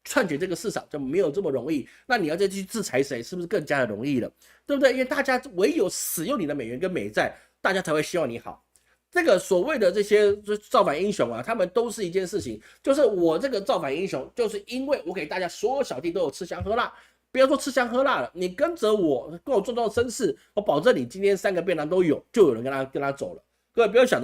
篡取这个市场就没有这么容易，那你要再去制裁谁，是不是更加的容易了？对不对？因为大家唯有使用你的美元跟美债，大家才会希望你好。这个所谓的这些造反英雄啊，他们都是一件事情，就是我这个造反英雄，就是因为我给大家所有小弟都有吃香喝辣。不要说吃香喝辣了，你跟着我，跟我做绅士，我保证你今天3个便当都有，就有人跟他走了。各位不要想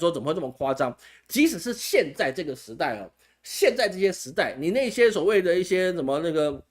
说怎么会这么夸张，即使是现在这个时代哦。现在这些时代，你那些所谓的一些什么那个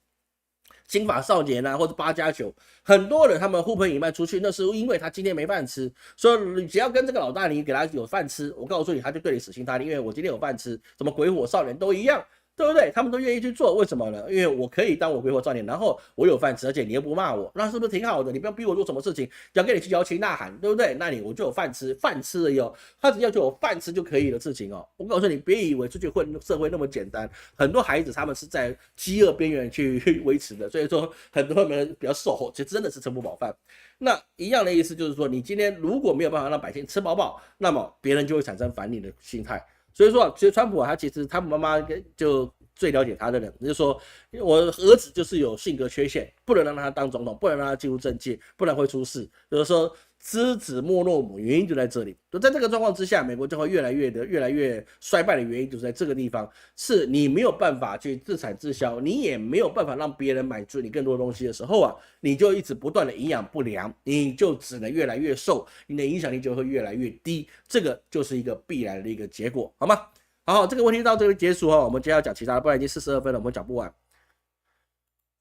金发少年啊，或者8+9，很多人他们互喷一卖出去，那是因为他今天没饭吃，所以你只要跟这个老大，你给他有饭吃，我告诉你，他就对你死心塌地，因为我今天有饭吃，什么鬼火少年都一样。对不对？他们都愿意去做，为什么呢？因为我可以当我鬼火少年，然后我有饭吃，而且你又不骂我，那是不是挺好的？你不要逼我做什么事情，要跟你去摇旗呐喊，对不对？那我就有饭吃，饭吃了以后，他只要就有饭吃就可以的事情哦。我告诉你，别以为出去混社会那么简单，很多孩子他们是在饥饿边缘去维持的，所以说很多人比较瘦，其实真的是吃不饱饭。那一样的意思就是说，你今天如果没有办法让百姓吃饱饱，那么别人就会产生反你的心态。所以说，其实川普啊，其实他妈妈就最了解他的人，就是说我儿子就是有性格缺陷，不能让他当总统，不能让他进入政界，不然会出事。就是说，知子莫若母，原因就在这里。就在这个状况之下，美国就会越来越衰败的原因就是在这个地方，是你没有办法去自产自销，你也没有办法让别人买足你更多东西的时候啊，你就一直不断的营养不良，你就只能越来越瘦，你的影响力就会越来越低，这个就是一个必然的一个结果，好吗？好，这个问题到这里结束哈，我们接下来讲其他的，不然已经42分了，我们讲不完。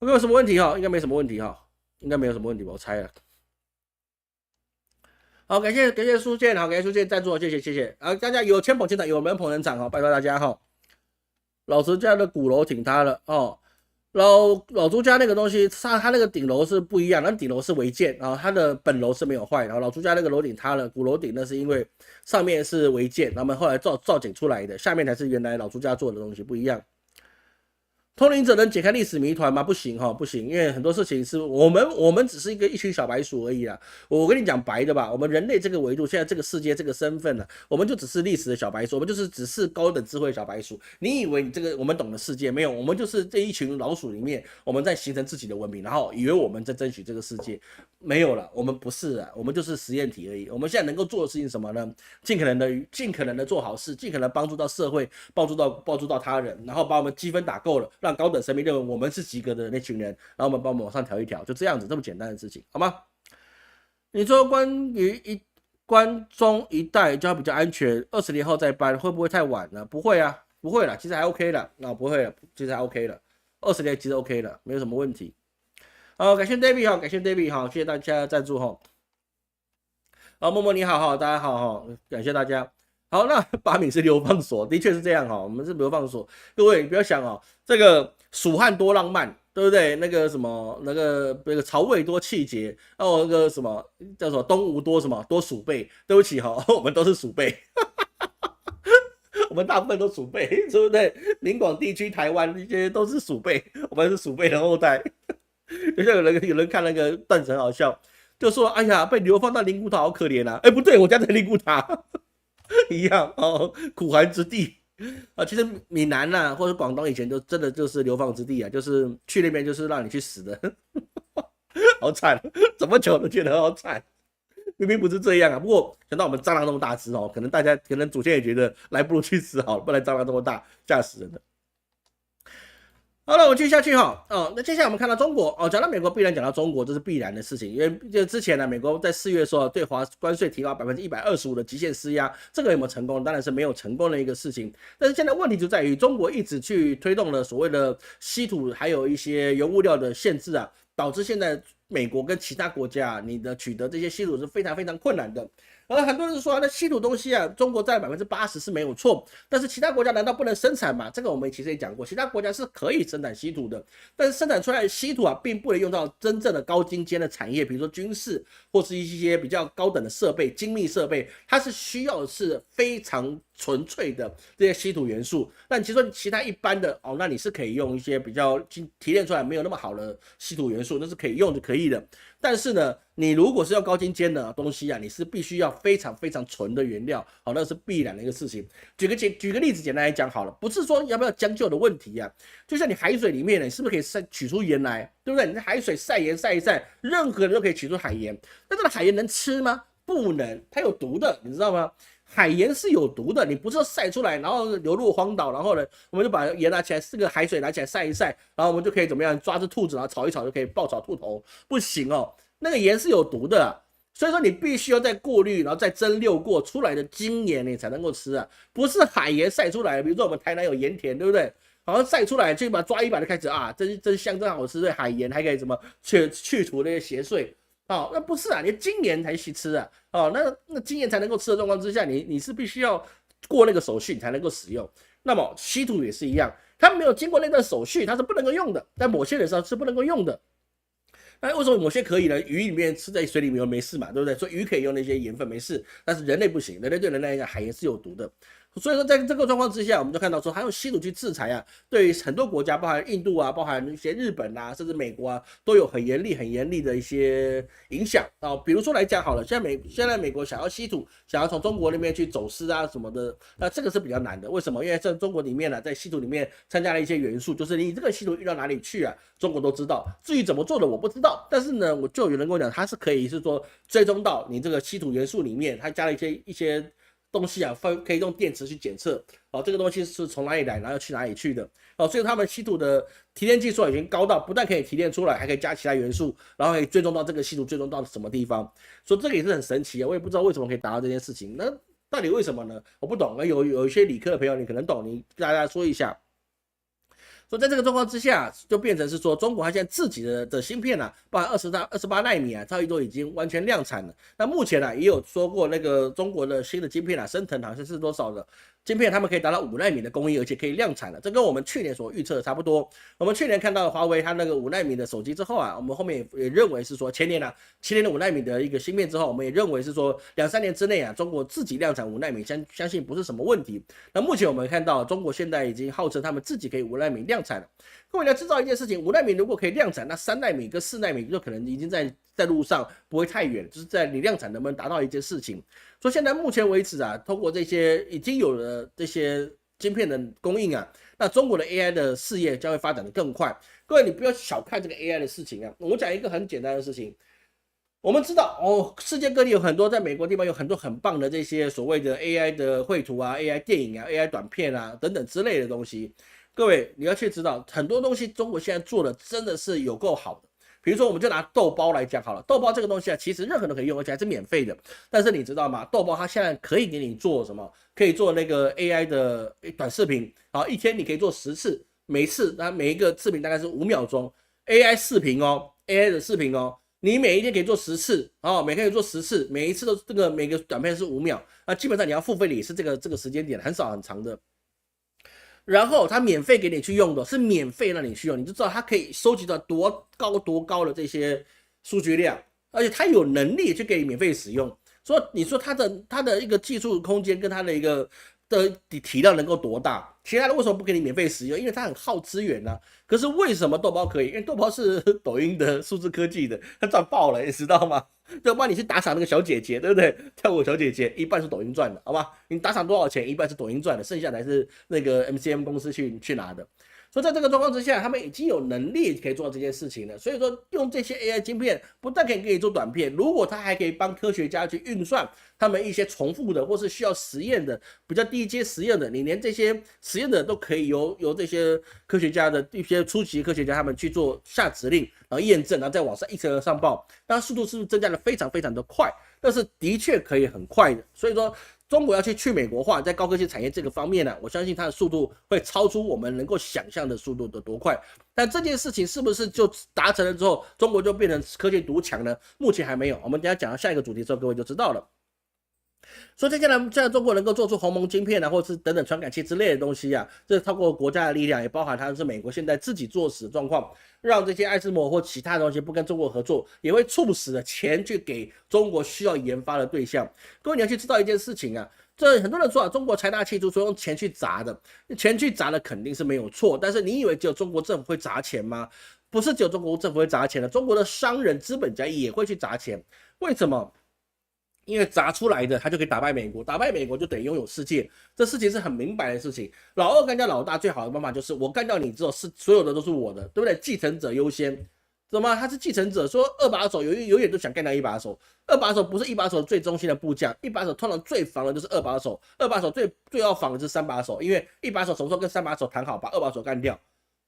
有什么问题哈？应该没什么问题哈，应该没有什么问题吧？我猜了。好，感谢书建，好，感谢书建赞助，谢谢。啊，大家有钱捧钱场，有人捧人场哈，拜托大家哈。老朱家的鼓楼挺塌了哦，老朱家那个东西，他那个顶楼是不一样，那顶楼是违建啊，他的本楼是没有坏，然后老朱家那个楼顶塌了，鼓楼顶那是因为上面是违建，他们后来造景出来的，下面才是原来老朱家做的东西，不一样。通灵者能解开历史谜团吗？不行哈，不行，因为很多事情是我们只是一群小白鼠而已啦。我跟你讲白的吧，我们人类这个维度，现在这个世界这个身份呢，我们就只是历史的小白鼠，我们只是高等智慧小白鼠。你以为你这个我们懂的世界没有？我们就是这一群老鼠里面，我们在形成自己的文明，然后以为我们在争取这个世界，没有了，我们不是啊，我们就是实验体而已。我们现在能够做的事情是什么呢？尽可能的做好事，尽可能帮助到社会，帮助到他人，然后把我们积分打够了。让高等生命认为我们是及格的那群人，然后我们帮我们往上调一调，就这样子，这么简单的事情，好吗？你说关中一带就要比较安全，20年后再搬会不会太晚了？不会啊，不会啦，其实还 OK 的，不会了，其实还 OK 了，20年其实 OK 了，没有什么问题。好，感谢 David 哈，感谢 David 哈，谢谢大家赞助哈。好，默默你好哈，大家好哈，感谢大家。好，那把柄是流放所，的确是这样哈，我们是流放所。各位不要想哦，这个蜀汉多浪漫，对不对？那个什么，那个曹魏多气节，哦，那个什么叫什么东吴多什么多鼠辈，对不起哈，我们都是鼠辈，我们大部分都鼠辈，对不对？临广地区、台湾这些都是鼠辈，我们是鼠辈的后代。就像有人看那个段子很好笑，就说：“哎呀，被流放到灵骨塔好可怜啊！”哎，不对，我家在灵骨塔。一样哦，苦寒之地啊。其实闽南呐、或者广东以前就真的就是流放之地啊，就是去那边就是让你去死的，好惨，怎么讲都觉得好惨。明明不是这样啊，不过想到我们蟑螂那么大只哦，可能大家可能祖先也觉得来不如去死好了，不然蟑螂这么大，吓死人了。好了，我继续下去哈。哦，那接下来我们看到中国哦，讲到美国必然讲到中国，这是必然的事情，因为就之前呢，美国在4月说对华关税提高125%的极限施压，这个有没有成功？当然是没有成功的一个事情。但是现在问题就在于，中国一直去推动了所谓的稀土，还有一些原物料的限制啊，导致现在美国跟其他国家你的取得这些稀土是非常非常困难的。而很多人说，那稀土东西啊，中国占80%是没有错，但是其他国家难道不能生产吗？这个我们其实也讲过，其他国家是可以生产稀土的，但是生产出来的稀土啊，并不能用到真正的高精尖的产业，比如说军事或是一些比较高等的设备、精密设备，它是需要是非常纯粹的这些稀土元素。那其实说其他一般的哦，那你是可以用一些比较提炼出来没有那么好的稀土元素，那是可以用就可以的。但是呢，你如果是要高精尖的东西啊，你是必须要非常非常纯的原料，好，那是必然的一个事情。举个例子，简单来讲好了，不是说要不要将就的问题啊，就像你海水里面呢，你是不是可以取出盐来，对不对？你在海水晒盐晒一晒，任何人都可以取出海盐，但这个海盐能吃吗？不能，它有毒的，你知道吗？海盐是有毒的，你不是晒出来，然后流入荒岛，然后呢，我们就把盐拿起来，这个海水拿起来晒一晒，然后我们就可以怎么样抓只兔子，然后炒一炒就可以爆炒兔头，不行哦，那个盐是有毒的啊，所以说你必须要再过滤，然后再蒸馏过出来的精盐你才能够吃啊，不是海盐晒出来的，比如说我们台南有盐田，对不对？好像晒出来就把它抓一把就开始啊，真香真好吃，对海盐还可以什么去除那些邪祟。哦，那不是啊，你精盐才去吃啊。哦，那精盐才能够吃的状况之下，你是必须要过那个手续才能够使用。那么稀土也是一样，它没有经过那段手续，它是不能够用的。在某些人上是不能够用的。那为什么某些可以呢？鱼里面吃在水里面没事嘛，对不对？所以鱼可以用那些盐分没事，但是人类不行，人类对人类来讲海盐是有毒的。所以说，在这个状况之下，我们就看到说，还用稀土去制裁啊，对于很多国家，包含印度啊，包含一些日本啊，甚至美国啊，都有很严厉的一些影响啊。比如说来讲好了，现在美国想要稀土，想要从中国那边去走私啊什么的，那这个是比较难的。为什么？因为在中国里面呢、在稀土里面参加了一些元素，就是你这个稀土运到哪里去啊，中国都知道。至于怎么做的，我不知道。但是呢，我就有人跟我讲，它是可以是说追踪到你这个稀土元素里面，它加了一些东西啊，可以用电池去检测，哦，这个东西是从哪里来，然后去哪里去的，哦，所以他们稀土的提炼技术已经高到不但可以提炼出来，还可以加其他元素，然后可以追踪到这个稀土追踪到什么地方，所以这个也是很神奇啊，我也不知道为什么可以达到这件事情，那到底为什么呢？我不懂，有一些理科的朋友你可能懂，你跟大家说一下。所以在这个状况之下，就变成是说，中国它现在自己的芯片啊，包含28奈米啊，差不多已经完全量产了。那目前啊，也有说过那个中国的新的晶片啊，升腾好像是多少的晶片，他们可以达到5奈米的工艺，而且可以量产了。这跟我们去年所预测的差不多。我们去年看到华为它那个5奈米的手机之后啊，我们后面也认为是说前年的5奈米的一个芯片之后，我们也认为是说2、3年之内啊，中国自己量产5奈米，相信不是什么问题。那目前我们看到中国现在已经号称他们自己可以5奈米量产了。各位要知道一件事情，5奈米如果可以量产，那3奈米跟4奈米就可能已经在路上，不会太远，就是在你量产能不能达到一件事情。所以现在目前为止啊，通过这些已经有了这些晶片的供应啊，那中国的 AI 的事业将会发展的更快。各位你不要小看这个 AI 的事情啊，我讲一个很简单的事情。我们知道哦，世界各地有很多，在美国地方有很多很棒的这些所谓的 AI 的绘图啊、AI 电影啊、AI 短片啊等等之类的东西。各位你要去知道，很多东西中国现在做的真的是有够好的。比如说，我们就拿豆包来讲好了，豆包这个东西啊，其实任何人都可以用，而且还是免费的。但是你知道吗？豆包它现在可以给你做什么？可以做那个 AI 的短视频，好，一天你可以做10次，每一个视频大概是5秒钟，AI 视频哦，AI 的视频哦。你每一天可以做10次，哦，每天可以做10次，每一次都这个每个短片是5秒，那基本上你要付费的也是这个时间点，很少很长的。然后它免费给你去用的，是免费让你去用，你就知道它可以收集到多高的这些数据量，而且它有能力去给你免费使用。所以你说它的一个技术空间跟它的一个的体量能够多大？其他的为什么不给你免费使用？因为它很耗资源啊。可是为什么豆包可以？因为豆包是抖音的数字科技的，它赚爆了，你知道吗？要不然你去打赏那个小姐姐，对不对？跳舞小姐姐一半是抖音赚的，好吧？你打赏多少钱，一半是抖音赚的，剩下的还是那个 MCM 公司去拿的。所以在这个状况之下，他们已经有能力可以做到这件事情了。所以说，用这些 AI 晶片，不但可以给你做短片，如果它还可以帮科学家去运算他们一些重复的或是需要实验的比较低阶实验的，你连这些实验的都可以由这些科学家的一些初级科学家他们去做下指令，然后验证，然后再往上一层层上报，那速度是不是增加的非常非常的快？但是的确可以很快的。所以说，中国要去美国化，在高科技产业这个方面呢，我相信它的速度会超出我们能够想象的速度的多快。但这件事情是不是就达成了之后，中国就变成科技独强呢？目前还没有，我们等一下讲到下一个主题之后，各位就知道了。所以接下来，现在中国能够做出鸿蒙晶片啊，或是等等传感器之类的东西啊，这是透过国家的力量，也包含它是美国现在自己作死的状况，让这些爱斯摩或其他的东西不跟中国合作，也会促使了钱去给中国需要研发的对象。各位你要去知道一件事情啊，这很多人说啊，中国财大气粗，说用钱去砸的，钱去砸的肯定是没有错，但是你以为只有中国政府会砸钱吗？不是只有中国政府会砸钱的，中国的商人、资本家也会去砸钱。为什么？因为砸出来的他就可以打败美国，打败美国就等于拥有世界，这事情是很明白的事情。老二干掉老大最好的办法就是我干掉你之后，是所有的都是我的，对不对？继承者优先，知道吗？他是继承者，说二把手永远都想干掉一把手，二把手不是一把手最中心的部将，一把手通常最防的就是二把手，二把手最要防的是三把手，因为一把手什么时候跟三把手谈好，把二把手干掉。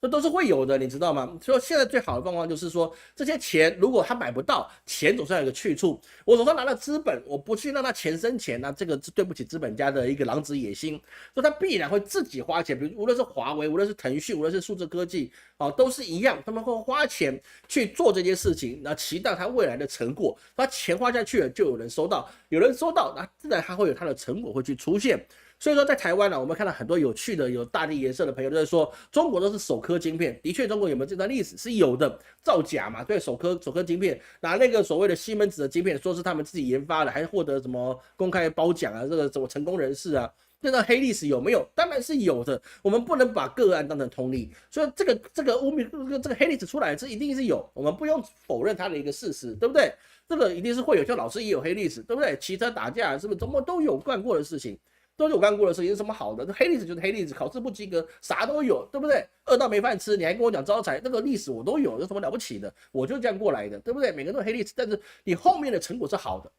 这都是会有的，你知道吗？所以现在最好的状况就是说，这些钱如果他买不到，钱总是要有一个去处。我手上拿了资本，我不去让他钱生钱，那这个是对不起资本家的一个狼子野心，所以他必然会自己花钱。比如无论是华为，无论是腾讯，无论是数字科技，都是一样，他们会花钱去做这件事情，那期待他未来的成果。他钱花下去了，就有人收到，有人收到，那自然他会有他的成果会去出现。所以说，在台湾呢，我们看到很多有趣的、有大地颜色的朋友都在说，中国都是首颗晶片。的确，中国有没有这段历史是有的，造假嘛？对，首颗晶片，拿那个所谓的西门子的晶片，说是他们自己研发的，还获得什么公开褒奖啊，这个什么成功人士啊，这段黑历史有没有？当然是有的。我们不能把个案当成通例，所以这个污名，这个黑历史出来，这一定是有，我们不用否认它的一个事实，对不对？这个一定是会有，就老师也有黑历史，对不对？骑车打架是不是怎么都有干过的事情？都有干过的事情，有什么好的？黑历史就是黑历史，考试不及格，啥都有，对不对？饿到没饭吃，你还跟我讲招财，那个历史我都有，有什么了不起的？我就这样过来的，对不对？每个人都黑历史，但是你后面的成果是好的，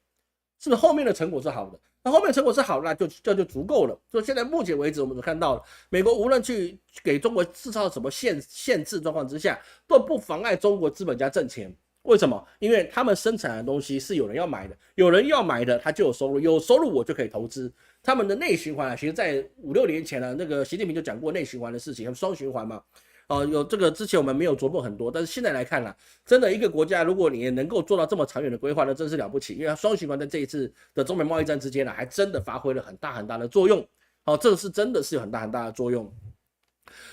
是不是？后面的成果是好的，那后面的成果是好的，那就足够了。所以现在目前为止，我们所看到了，美国无论去给中国制造什么限制状况之下，都不妨碍中国资本家挣钱。为什么？因为他们生产的东西是有人要买的，有人要买的，他就有收入，有收入我就可以投资。他们的内循环啊，其实在5、6年前呢，那个习近平就讲过内循环的事情，双循环嘛。有这个之前我们没有琢磨很多，但是现在来看啦，真的一个国家，如果你能够做到这么长远的规划，那真是了不起。因为双循环在这一次的中美贸易战之间呢，还真的发挥了很大很大的作用。这个是真的是有很大很大的作用。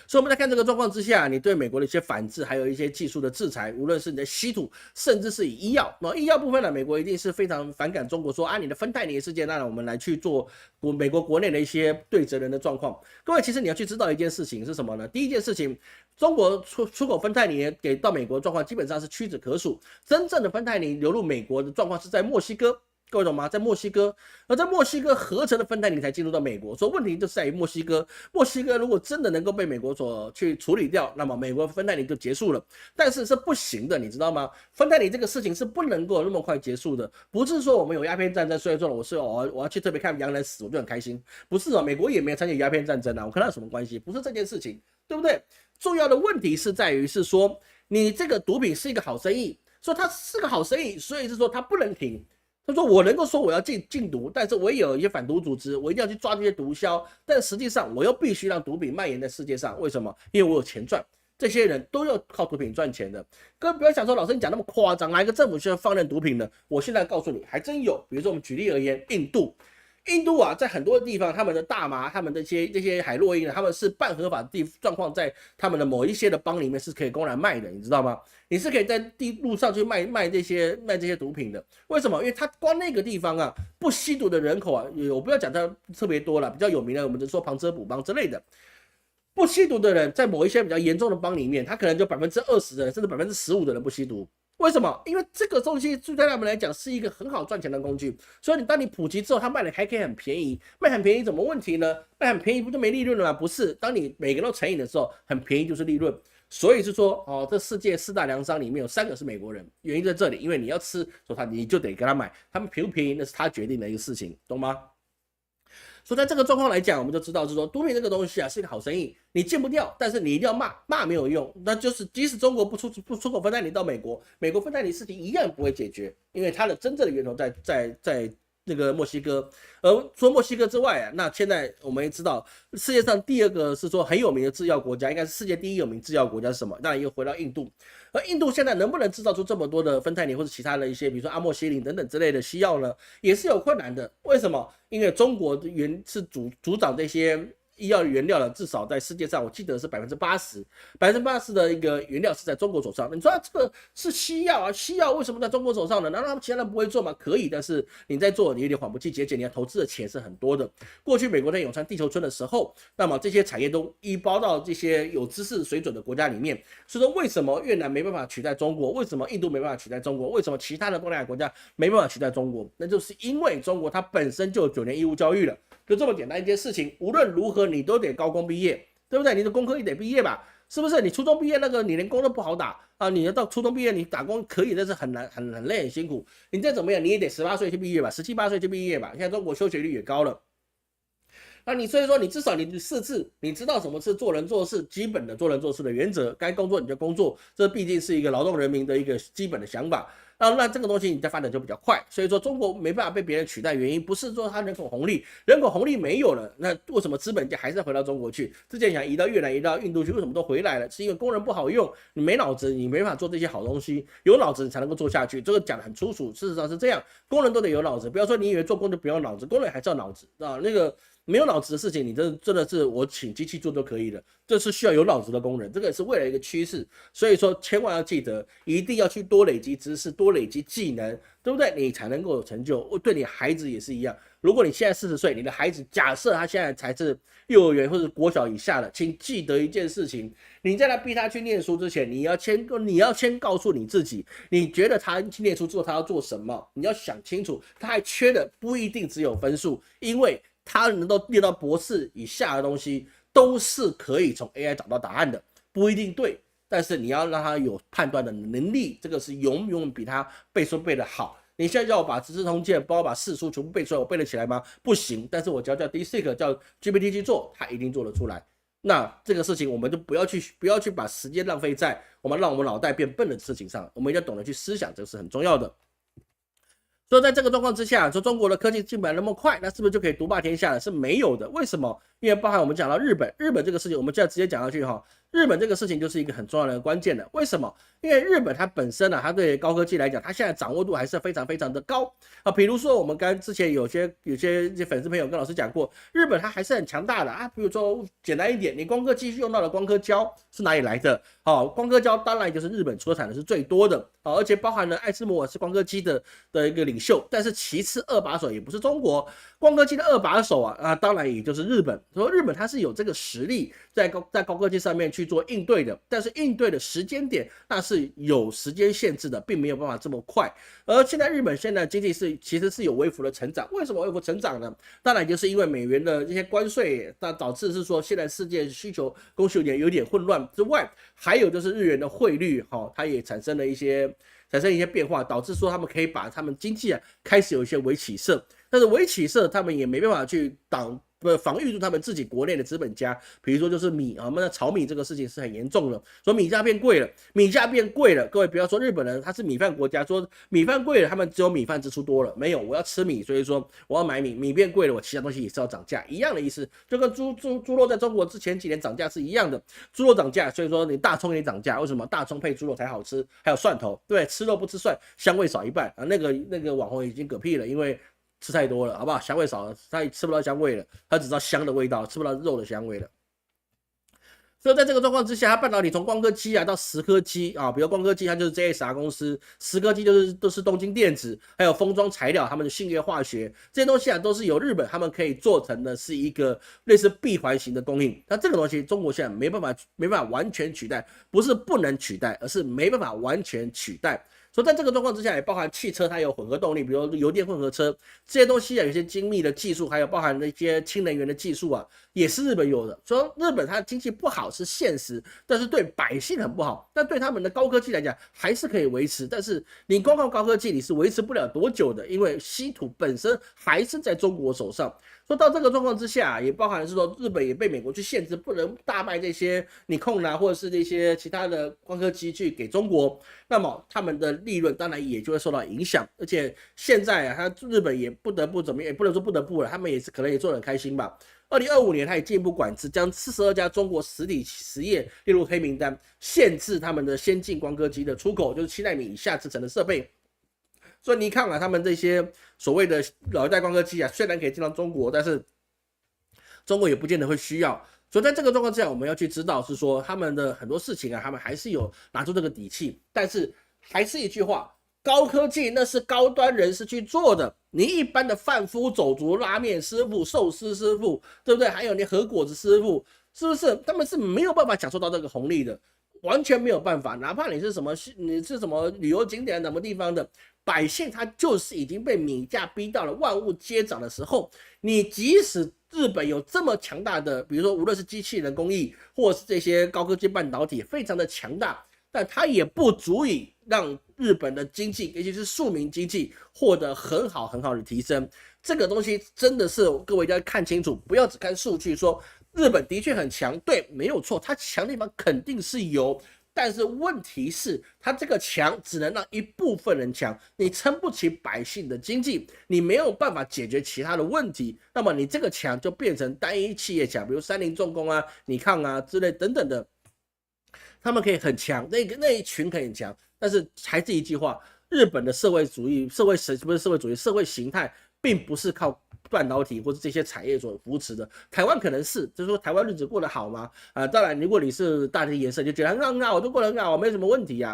所以我们在看这个状况之下，你对美国的一些反制，还有一些技术的制裁，无论是你的稀土，甚至是以医药，那医药部分呢，美国一定是非常反感中国说你的芬太尼事件，那我们来去做美国国内的一些对责人的状况。各位，其实你要去知道一件事情是什么呢？第一件事情，中国出口芬太尼给到美国的状况基本上是屈指可数，真正的芬太尼流入美国的状况是在墨西哥。各位懂吗？在墨西哥，而在墨西哥合成的芬太尼才进入到美国，所以问题就在于墨西哥。墨西哥如果真的能够被美国所去处理掉，那么美国芬太尼就结束了。但是是不行的，你知道吗？芬太尼这个事情是不能够那么快结束的。不是说我们有鸦片战争，所以说我要去特别看洋人死，我就很开心。不是美国也没有参与鸦片战争啊，我跟他有什么关系？不是这件事情，对不对？重要的问题是在于是说，你这个毒品是一个好生意，说它是个好生意，所以是说它不能停。他说：“我能够说我要禁毒，但是我也有一些反毒组织，我一定要去抓这些毒枭。但实际上，我又必须让毒品蔓延在世界上。为什么？因为我有钱赚。这些人都要靠毒品赚钱的。各位不要想说，老师你讲那么夸张，哪一个政府需要放任毒品呢？我现在告诉你，还真有。比如说，我们举例而言，印度印度啊，在很多地方，他们的大麻、他们的这些海洛因呢，他们是半合法的状况，在他们的某一些的邦里面是可以公然卖的，你知道吗？你是可以在路上去卖这些毒品的。为什么？因为他光那个地方啊，不吸毒的人口啊，我不要讲它特别多了，比较有名的，我们就说旁遮普邦之类的。不吸毒的人，在某一些比较严重的邦里面，他可能就20%的人，甚至15%的人不吸毒。为什么？因为这个东西对他们来讲是一个很好赚钱的工具，所以当你普及之后，它卖的还可以很便宜，卖很便宜怎么问题呢？卖很便宜不就没利润了吗？不是，当你每个都成瘾的时候，很便宜就是利润。所以是说，哦，这世界4大粮商里面有3个是美国人，原因在这里，因为你要吃，说你就得给他买，他们便不便宜那是他决定的一个事情，懂吗？所以在这个状况来讲，我们就知道是说，毒品这个东西啊是一个好生意，你戒不掉，但是你一定要骂没有用，那就是即使中国不出口芬太尼到美国，美国芬太尼事情一样不会解决，因为它的真正的源头在那个墨西哥。而除了墨西哥之外啊，那现在我们也知道，世界上第2个是说很有名的制药国家，应该是世界第1有名制药国家是什么？当然又回到印度。而印度现在能不能制造出这么多的芬太尼或者其他的一些，比如说阿莫西林等等之类的西药呢？也是有困难的。为什么？因为中国是主掌这些医药原料的，至少在世界上，我记得是80%的一个原料是在中国手上。你说这个是西药啊，西药为什么在中国手上呢？难道他们其他人不会做吗？可以，但是你在做，你有点缓不济急，而且你要投资的钱是很多的。过去美国在永川地球村的时候，那么这些产业都移包到这些有知识水准的国家里面。所以说，为什么越南没办法取代中国？为什么印度没办法取代中国？为什么其他的东南亚国家没办法取代中国？那就是因为中国它本身就有9年义务教育了。就这么简单一件事情，无论如何你都得高工毕业，对不对？你的工科也得毕业吧，是不是？你初中毕业那个你连工都不好打啊！你要到初中毕业你打工可以，但是很难很累很辛苦。你再怎么样你也得18岁去毕业吧，17、18岁就毕业吧。现在中国休学率也高了。那你所以说你至少你识字，你知道什么是做人做事基本的做人做事的原则，该工作你就工作，这毕竟是一个劳动人民的一个基本的想法。那这个东西你在发展就比较快，所以说中国没办法被别人取代，原因不是说它人口红利没有了，那为什么资本家还是回到中国去？之前想移到越南、移到印度去，为什么都回来了？是因为工人不好用，你没脑子，你没法做这些好东西，有脑子你才能够做下去。这个讲得很粗俗，事实上是这样，工人都得有脑子，不要说你以为做工就不用脑子，工人还是要脑子啊。那个没有脑子的事情，你真的是我请机器做都可以的，这是需要有脑子的工人，这个也是未来一个趋势。所以说，千万要记得，一定要去多累积知识，多累积技能，对不对？你才能够有成就。对你孩子也是一样，如果你现在40岁，你的孩子假设他现在才是幼儿园或者国小以下的，请记得一件事情：你在他逼他去念书之前，你要先告诉你自己，你觉得他去念书之后他要做什么？你要想清楚，他还缺的不一定只有分数，因为他能够念到博士以下的东西，都是可以从 AI 找到答案的，不一定对，但是你要让他有判断的能力，这个是永远比他背书背的好。你现在叫我把《资治通鉴》包括把4书全部背出来，我背得起来吗？不行。但是我只要叫 DeepSeek 叫 GPT 去做，他一定做得出来。那这个事情我们就不要去把时间浪费在让我们脑袋变笨的事情上，我们一定要懂得去思想，这是很重要的。所以在这个状况之下，说中国的科技进步那么快，那是不是就可以独霸天下了？是没有的。为什么？因为包含我们讲到日本这个事情，我们现在直接讲下去哈。日本这个事情就是一个很重要的关键的。为什么？因为日本它本身啊，它对高科技来讲，它现在掌握度还是非常非常的高啊。比如说我们之前有些粉丝朋友跟老师讲过，日本它还是很强大的啊。比如说简单一点，你光刻机用到的光刻胶是哪里来的？光刻胶当然就是日本出产的是最多的，而且包含了爱斯摩尔是光刻机的一个领袖，但是其次2把手也不是中国，光刻机的2把手啊，当然也就是日本。所以日本它是有这个实力在高科技上面去做应对的，但是应对的时间点那是有时间限制的，并没有办法这么快。而现在日本现在经济其实是有微幅的成长，为什么微幅成长呢？当然就是因为美元的这些关税，那导致是说现在世界需求供需有点混乱之外，还有就是日元的汇率它也产生一些变化，导致说他们可以把他们经济开始有一些微起色，但是微起色他们也没办法去防御住他们自己国内的资本家，比如说就是米啊，我们的炒米这个事情是很严重的，说米价变贵了，各位不要说日本人他是米饭国家，说米饭贵了，他们只有米饭支出多了，没有，我要吃米，所以说我要买米，米变贵了，我其他东西也是要涨价，一样的意思，就跟猪肉在中国之前几年涨价是一样的，猪肉涨价，所以说你大葱也涨价，为什么？大葱配猪肉才好吃，还有蒜头，对，吃肉不吃蒜，香味少一半啊，那个网红已经嗝屁了，因为吃太多了，好不好？香味少了，它吃不到香味了，它只知道香的味道，吃不到肉的香味了。所以在这个状况之下，它半导体从光刻机到蚀刻机比如光刻机它就是 JSR 公司，蚀刻机都是东京电子，还有封装材料他们的信越化学这些东西都是由日本他们可以做成的是一个类似闭环型的供应。那这个东西中国现在没办法完全取代，不是不能取代，而是没办法完全取代。所以在这个状况之下，也包含汽车它有混合动力，比如油电混合车这些东西有些精密的技术，还有包含那些氢能源的技术也是日本有的。所以日本它经济不好是现实，但是对百姓很不好。但对他们的高科技来讲，还是可以维持。但是你光靠高科技，你是维持不了多久的，因为稀土本身还是在中国手上。说到这个状况之下，也包含是说日本也被美国去限制，不能大卖这些尼康或者是那些其他的光刻机去给中国，那么他们的利润当然也就会受到影响。而且现在日本也不得不怎么样，也不能说不得不了，他们也是可能也做得很开心吧。2025年，他也进一步管制，将42家中国实体实业列入黑名单，限制他们的先进光刻机的出口，就是7奈米以下制成的设备。所以你看他们这些所谓的老一代光刻机虽然可以进到中国，但是中国也不见得会需要。所以在这个状况之下，我们要去知道是说他们的很多事情他们还是有拿出这个底气。但是还是一句话，高科技那是高端人士去做的，你一般的贩夫走卒、拉面师傅、寿司师傅，对不对？还有你和果子师傅，是不是他们是没有办法享受到这个红利的？完全没有办法。哪怕你是什么旅游景点什么地方的百姓，他就是已经被米价逼到了万物皆涨的时候，你即使日本有这么强大的，比如说无论是机器人工艺，或者是这些高科技半导体非常的强大，但它也不足以让日本的经济，尤其是庶民经济获得很好的提升。这个东西真的是各位要看清楚，不要只看数据说日本的确很强，对，没有错，它强的地方肯定是有，但是问题是，它这个强只能让一部分人强，你撑不起百姓的经济，你没有办法解决其他的问题，那么你这个强就变成单一企业强，比如三菱重工尼康之类等等的，他们可以很强，那一群可以很强，但是还是一句话，日本的社会形态并不是靠半导体或者这些产业所扶持的。台湾可能是，就是说台湾日子过得好吗？当然，如果你是大体颜色，就觉得很好，我都过得很好，没什么问题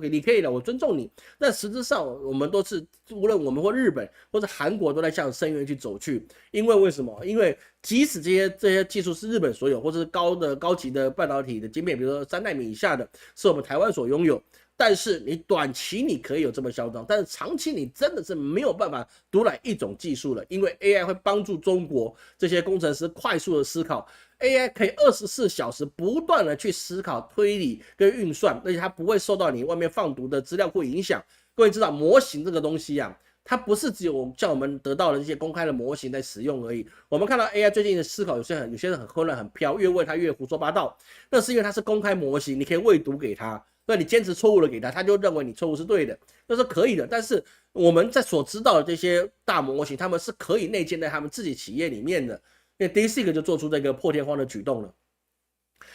你可以的，我尊重你。但实质上，我们都是，无论我们或日本或者韩国，都在向深渊去走去。因为为什么？因为即使这些技术是日本所有，或者是高级的半导体的晶片，比如说3奈米以下的，是我们台湾所拥有。但是你短期你可以有这么嚣张，但是长期你真的是没有办法独揽一种技术了，因为 AI 会帮助中国这些工程师快速的思考 ，AI 可以24小时不断的去思考、推理跟运算，而且它不会受到你外面放毒的资料库影响。各位知道模型这个东西它不是只有像我们得到的这些公开的模型在使用而已。我们看到 AI 最近的思考，有些人很混乱、很飘，越问它越胡说八道，那是因为它是公开模型，你可以喂毒给它。那你坚持错误了给他就认为你错误是对的，那是可以的。但是我们在所知道的这些大模型，他们是可以内建在他们自己企业里面的。因为 DeepSeek 就做出这个破天荒的举动了。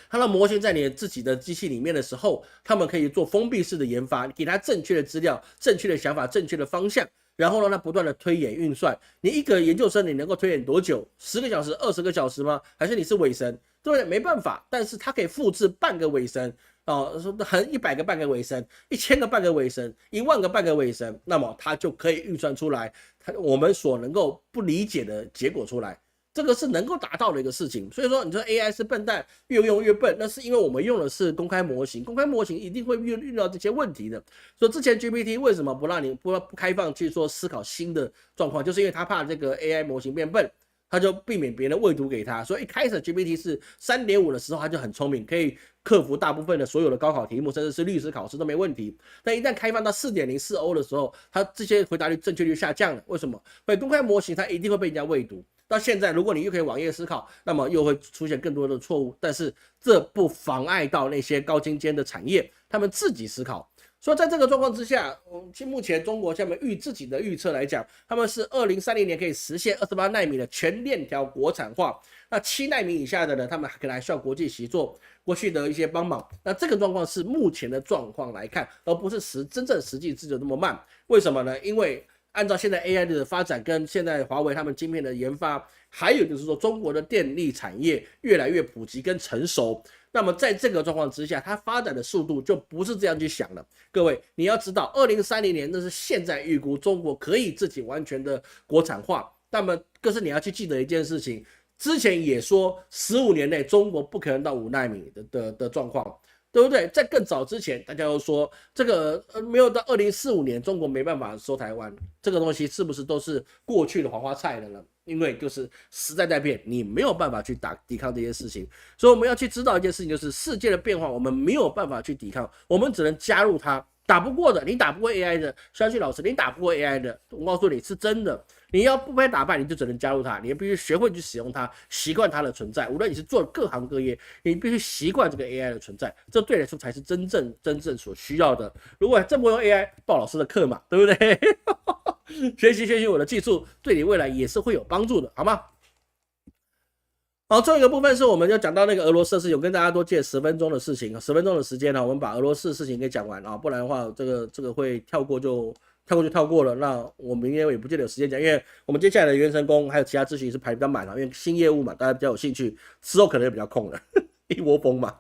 它的模型在你自己的机器里面的时候，他们可以做封闭式的研发，给他正确的资料、正确的想法、正确的方向，然后让他不断的推演运算。你一个研究生，你能够推演多久？10个小时、20个小时吗？还是你是伪神？对不对？没办法，但是它可以复制半个伪神。100个半个尾声，1000个半个尾声，10000个半个尾声，那么它就可以运算出来我们所能够不理解的结果出来，这个是能够达到的一个事情。所以说，你说 AI 是笨蛋，越用越笨，那是因为我们用的是公开模型，公开模型一定会遇到这些问题的。所以之前 GPT 为什么不让你不开放去说思考新的状况，就是因为他怕这个 AI 模型变笨。他就避免别人喂毒给他，所以一开始 GPT 是3.5的时候，他就很聪明，可以克服大部分的所有的高考题目，甚至是律师考试都没问题。但一旦开放到4.0、4O 的时候，他这些回答率正确率下降了。为什么？会公开模型它一定会被人家喂毒。到现在，如果你又可以网页思考，那么又会出现更多的错误。但是这不妨碍到那些高精尖的产业，他们自己思考。所以在这个状况之下，目前中国下面自己的预测来讲，他们是2030年可以实现28奈米的全链条国产化。那7奈米以下的呢，他们可能还需要国际协作、国际的一些帮忙。那这个状况是目前的状况来看，而不是真正实际制的那么慢。为什么呢？因为按照现在 AI 的发展跟现在华为他们晶片的研发，还有就是说中国的电力产业越来越普及跟成熟，那么在这个状况之下，它发展的速度就不是这样去想了。各位，你要知道，2030年那是现在预估中国可以自己完全的国产化。那么，可是你要去记得一件事情，之前也说15年内中国不可能到5奈米的状况，对不对？在更早之前，大家又说这个没有到2045年，中国没办法收台湾，这个东西是不是都是过去的黄花菜了呢？因为就是时代在变，你没有办法去抵抗这些事情，所以我们要去知道一件事情，就是世界的变化，我们没有办法去抵抗，我们只能加入它。打不过的，你打不过 AI 的，相信老师，你打不过 AI 的，我告诉你是真的。你要不被打败，你就只能加入它，你必须学会去使用它，习惯它的存在。无论你是做各行各业，你必须习惯这个 AI 的存在，这对你来说才是真正所需要的。如果真不用 AI，报老师的课嘛，对不对？学习我的技术，对你未来也是会有帮助的，好吗？好，最后一个部分是我们要讲到那个俄罗斯的事情，我跟大家多借10分钟的事情，10分钟的时间呢，我们把俄罗斯的事情给讲完啊，不然的话，这个会跳过就跳过了。那我明天也不见得有时间讲，因为我们接下来的元神宫还有其他咨询是排比较满啊，因为新业务嘛，大家比较有兴趣，之后可能也比较空了，一窝蜂嘛。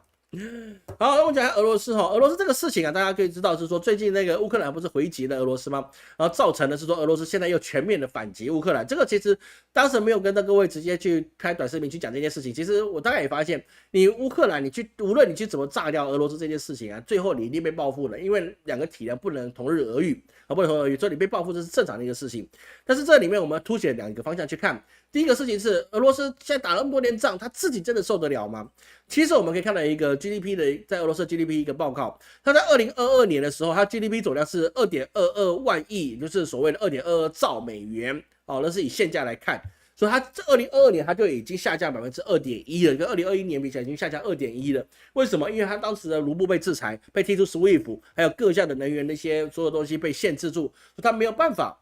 好，那我们讲一下俄罗斯哈，俄罗斯这个事情啊，大家可以知道是说，最近那个乌克兰不是回击了俄罗斯吗？然后造成的是说俄罗斯现在又全面的反击乌克兰。这个其实当时没有跟各位直接去开短视频去讲这件事情。其实我大概也发现，你乌克兰无论你去怎么炸掉俄罗斯这件事情啊，最后你一定被报复的，因为两个体量不能同日而语啊，不能同日而语，所以你被报复这是正常的一个事情。但是这里面我们凸显2个方向去看。第一个事情是俄罗斯现在打了那么多年仗，他自己真的受得了吗？其实我们可以看到一个 GDP 的在俄罗斯 GDP 一个报告，它在2022年的时候，它 GDP 总量是2.22万亿，也就是所谓的2.22兆美元哦，那是以现价来看，所以它这2022年它就已经下降2.1%了，跟2021年比起来已经下降2.1%了。为什么？因为它当时的卢布被制裁，被踢出 SWIFT， 还有各项的能源那些所有东西被限制住，它没有办法。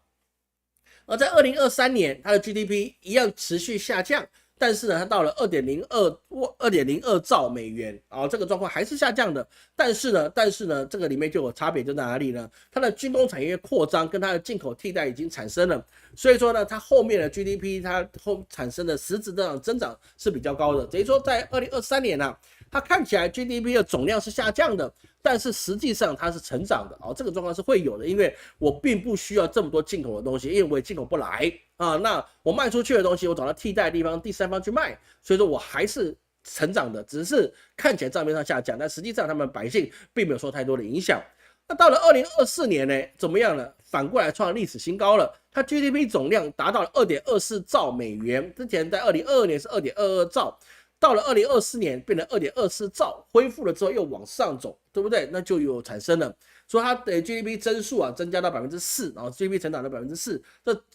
而在2023年，它的 GDP 一样持续下降，但是呢，它到了2.02兆美元啊，这个状况还是下降的。但是呢，这个里面就有差别，就在哪里呢？它的军工产业扩张跟它的进口替代已经产生了，所以说呢，它后面的 GDP 它产生的实质的增长是比较高的。等于说，在2023年啊，它看起来 GDP 的总量是下降的，但是实际上它是成长的哦，这个状况是会有的，因为我并不需要这么多进口的东西，因为我也进口不来啊。那我卖出去的东西，我找到替代的地方，第三方去卖，所以说我还是成长的，只是看起来账面上下降，但实际上他们百姓并没有受太多的影响。那到了2024年呢，怎么样呢？反过来创历史新高了，它 GDP 总量达到了2.24兆美元，之前在2022年是2.22兆。到了2024年变成2.24兆，恢复了之后又往上走，对不对？那就有产生了，所以它的 GDP 增速啊增加到4%，然后 GDP 成长到4%，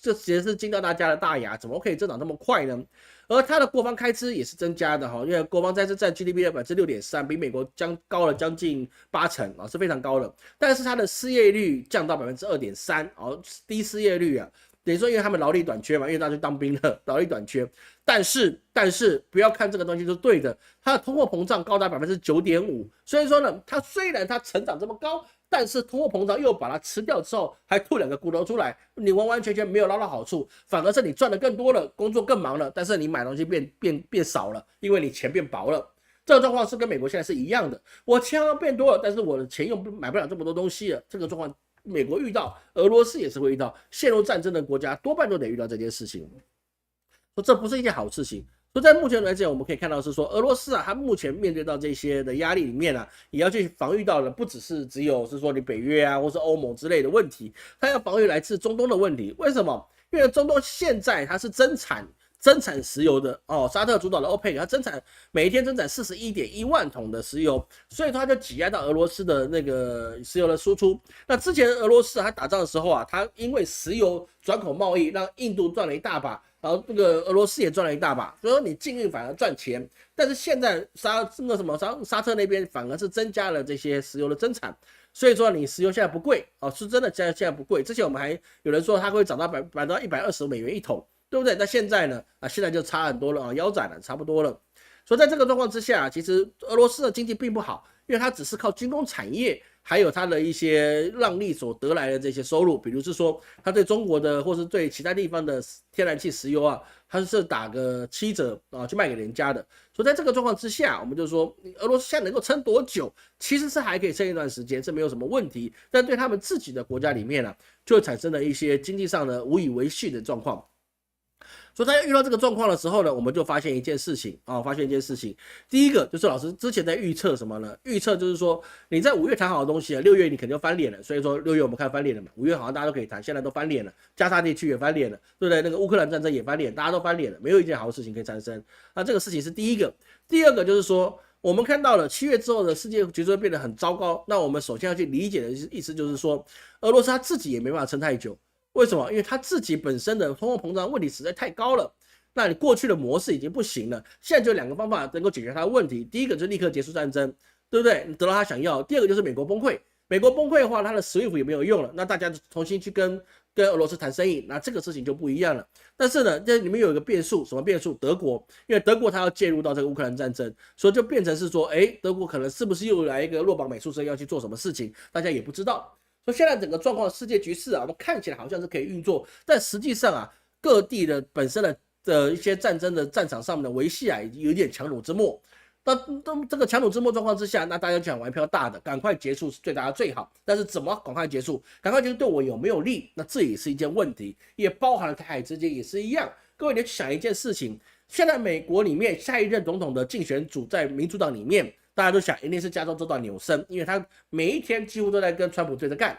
这其实是惊到大家的大牙，怎么可以增长那么快呢？而它的国防开支也是增加的哈，因为国防开支占 GDP 的6.3%，比美国高了将近80%啊，是非常高的。但是它的失业率降到2.3%，哦，低失业率啊。等于说，因为他们劳力短缺嘛，因为大家去当兵了，劳力短缺。但是不要看这个东西是对的，它的通货膨胀高达9.5%，所以说呢，它虽然它成长这么高，但是通货膨胀又把它吃掉之后，还吐2个骨头出来，你完完全全没有捞到好处，反而是你赚的更多了，工作更忙了，但是你买东西变少了，因为你钱变薄了。这个状况是跟美国现在是一样的，我钱变多了，但是我的钱又买不了这么多东西了，这个状况。美国遇到，俄罗斯也是会遇到，陷入战争的国家多半都得遇到这件事情，说这不是一件好事情。所以在目前来讲，我们可以看到是说，俄罗斯啊，它目前面对到这些的压力里面啊，也要去防御到的，不只有是说你北约啊，或是欧盟之类的问题，它要防御来自中东的问题。为什么？因为中东现在它是增产石油的哦，沙特主导的 OPEC， 它每一天增产41.1万桶的石油，所以它就挤压到俄罗斯的那个石油的输出。那之前俄罗斯它打仗的时候啊，它因为石油转口贸易让印度赚了一大把，然后那个俄罗斯也赚了一大把，所以说你禁运反而赚钱。但是现在沙特那边反而是增加了这些石油的增产。所以说你石油现在不贵哦，是真的现在不贵。之前我们还有人说它会涨到125美元一桶。对不对？那现在呢？现在就差很多了啊，腰斩了，差不多了。所以在这个状况之下，其实俄罗斯的经济并不好，因为它只是靠军工产业还有它的一些让利所得来的这些收入，比如是说它对中国的或是对其他地方的天然气、石油啊，它是打个7折啊，去卖给人家的。所以在这个状况之下，我们就说俄罗斯现在能够撑多久，其实是还可以撑一段时间，这没有什么问题。但对他们自己的国家里面啊，就会产生了一些经济上的无以为继的状况。所以在遇到这个状况的时候呢，我们就发现一件事情啊，发现一件事情。第一个就是老师之前在预测什么呢？预测就是说你在5月谈好的东西啊，6月你肯定就翻脸了。所以说6月我们看翻脸了嘛，5月好像大家都可以谈，现在都翻脸了，加沙地区也翻脸了，对不对？那个乌克兰战争也翻脸，大家都翻脸了，没有一件好事情可以产生。那这个事情是第一个。第二个就是说，我们看到了7月之后的世界局势会变得很糟糕。那我们首先要去理解的意思就是说，俄罗斯他自己也没办法撑太久。为什么？因为他自己本身的通货膨胀问题实在太高了。那你过去的模式已经不行了，现在就有2个方法能够解决他的问题。第一个就是立刻结束战争，对不对？你得到他想要。第二个就是美国崩溃。美国崩溃的话，他的 SWIFT 也没有用了，那大家重新去跟俄罗斯谈生意，那这个事情就不一样了。但是呢，这里面有一个变数，什么变数？德国，因为德国他要介入到这个乌克兰战争，所以就变成是说，德国可能是不是又来一个落榜美术生要去做什么事情，大家也不知道。所以现在整个状况，世界局势啊，我们看起来好像是可以运作，但实际上啊，各地的本身的一些战争的战场上面的维系啊，已经有点强弩之末。那这个强弩之末状况之下，那大家就想玩票大的，赶快结束是对大家最好。但是怎么赶快结束？赶快结束对我有没有利？那这也是一件问题，也包含了台海之间也是一样。各位，你去想一件事情，现在美国里面下一任总统的竞选组在民主党里面，大家都想一定是加州州长纽森，因为他每一天几乎都在跟川普对着干。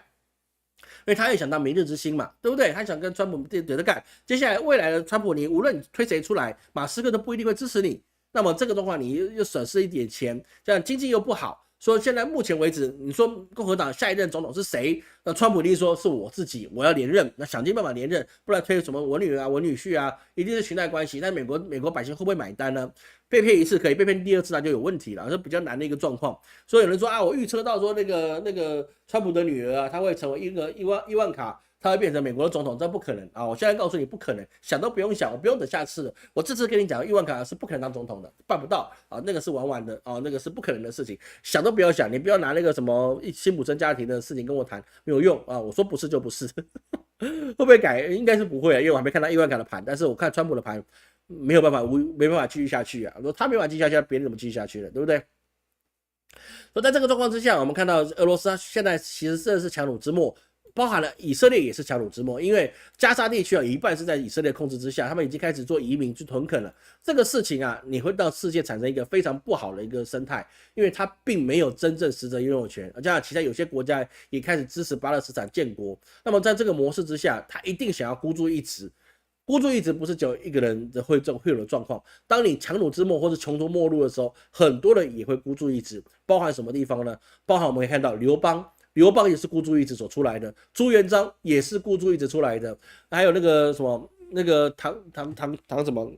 因为他也想当明日之星嘛，对不对？他想跟川普对着干。接下来未来的川普，你无论你推谁出来，马斯克都不一定会支持你。那么这个状况，你又损失一点钱，这样经济又不好。说现在目前为止，你说共和党下一任总统是谁？那川普一定说是我自己，我要连任，那想尽办法连任，不然推什么我女儿啊、我女婿啊，一定是裙带关系。但美国百姓会不会买单呢？被骗一次可以，被骗第二次那就有问题了，这比较难的一个状况。所以有人说啊，我预测到说那个川普的女儿啊，她会成为伊万卡。他会变成美国的总统，这不可能啊！我现在告诉你不可能，想都不用想，我不用等下次了。我这次跟你讲，伊万卡是不可能当总统的，办不到啊，那个是玩玩的啊，那个是不可能的事情，想都不要想，你不要拿那个什么辛普森家庭的事情跟我谈，没有用啊！我说不是就不是，会不会改？应该是不会啊，因为我还没看到伊万卡的盘，但是我看川普的盘没有办法继续下去啊！说他没办法继续下去，别人怎么继续下去了，对不对？所以在这个状况之下，我们看到俄罗斯现在其实真的是强弩之末。包含了以色列也是强弩之末，因为加沙地区有一半是在以色列控制之下，他们已经开始做移民去屯垦了。这个事情啊，你会让世界产生一个非常不好的一个生态，因为它并没有真正实质拥有权，加上其他有些国家也开始支持巴勒斯坦建国。那么在这个模式之下，他一定想要孤注一掷。孤注一掷不是只有一个人会有的状况，当你强弩之末或是穷途末路的时候，很多人也会孤注一掷。包含什么地方呢？包含我们可以看到刘邦也是孤注一掷所出来的，朱元璋也是孤注一掷出来的，还有那个什么那个唐什么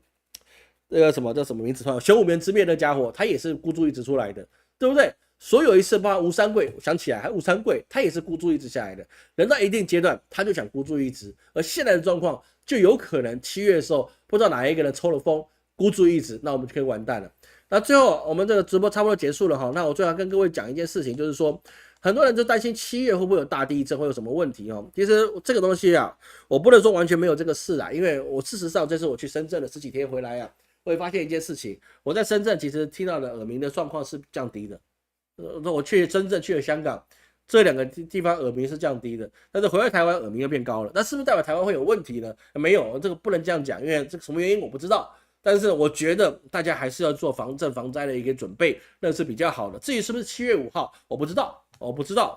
那个什么叫什么名字？玄武门之变的家伙，他也是孤注一掷出来的，对不对？所有一次，包括吴三桂，想起来还吴三桂，他也是孤注一掷下来的。人到一定阶段，他就想孤注一掷，而现在的状况就有可能7月的时候，不知道哪一个人抽了风，孤注一掷，那我们就可以完蛋了。那最后我们这个直播差不多结束了哈，那我最后跟各位讲一件事情，就是说。很多人就担心7月会不会有大地震，会有什么问题哦？其实这个东西啊，我不能说完全没有这个事啊，因为我事实上这次我去深圳了10几天回来啊，我会发现一件事情，我在深圳其实听到的耳鸣的状况是降低的。我去深圳去了香港，这2个地方耳鸣是降低的，但是回来台湾耳鸣又变高了，那是不是代表台湾会有问题呢？没有，这个不能这样讲，因为这个什么原因我不知道。但是我觉得大家还是要做防震防灾的一个准备，那是比较好的。至于是不是7月5号，我不知道。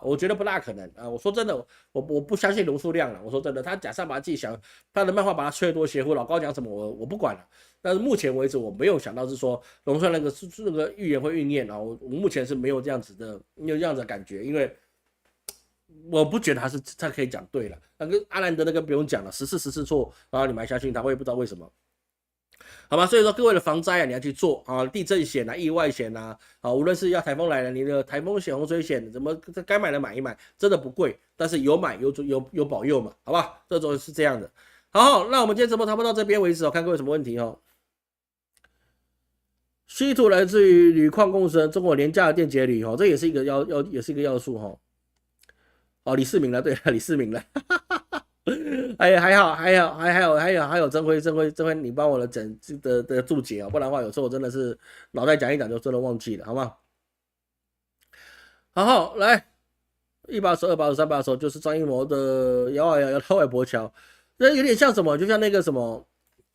我觉得不大可能啊！我说真的，我不相信龙数量了。我说真的，他假设把自己想他的漫画把他吹得多邪乎，老高讲什么我不管了。但是目前为止，我没有想到是说龙数那个预言会应验啊！我目前是没有这样子的感觉，因为我不觉得他可以讲对了。那个阿兰德那个不用讲了，14错，然后你们还相信他，我也不知道为什么。好吧，所以说各位的防灾啊，你要去做啊，地震险啊、意外险啊，无论是要台风来了，你的台风险、洪水险，怎么该买的买一买，真的不贵，但是有买有保佑嘛，好吧，这种是这样的。好，那我们今天直播差不多到这边为止，看各位有什么问题哦。稀土来自于铝矿共生，中国廉价的电解铝这也是一个要素哦，李世民了，对，李世民了。哎，还有曾辉，你帮我的注解啊，不然的话有时候我真的是脑袋讲一讲就真的忘记了，好吗？好，来1把手、2把手、3把手，就是张艺谋的摇啊摇摇到外婆桥，这有点像什么？就像那个什么，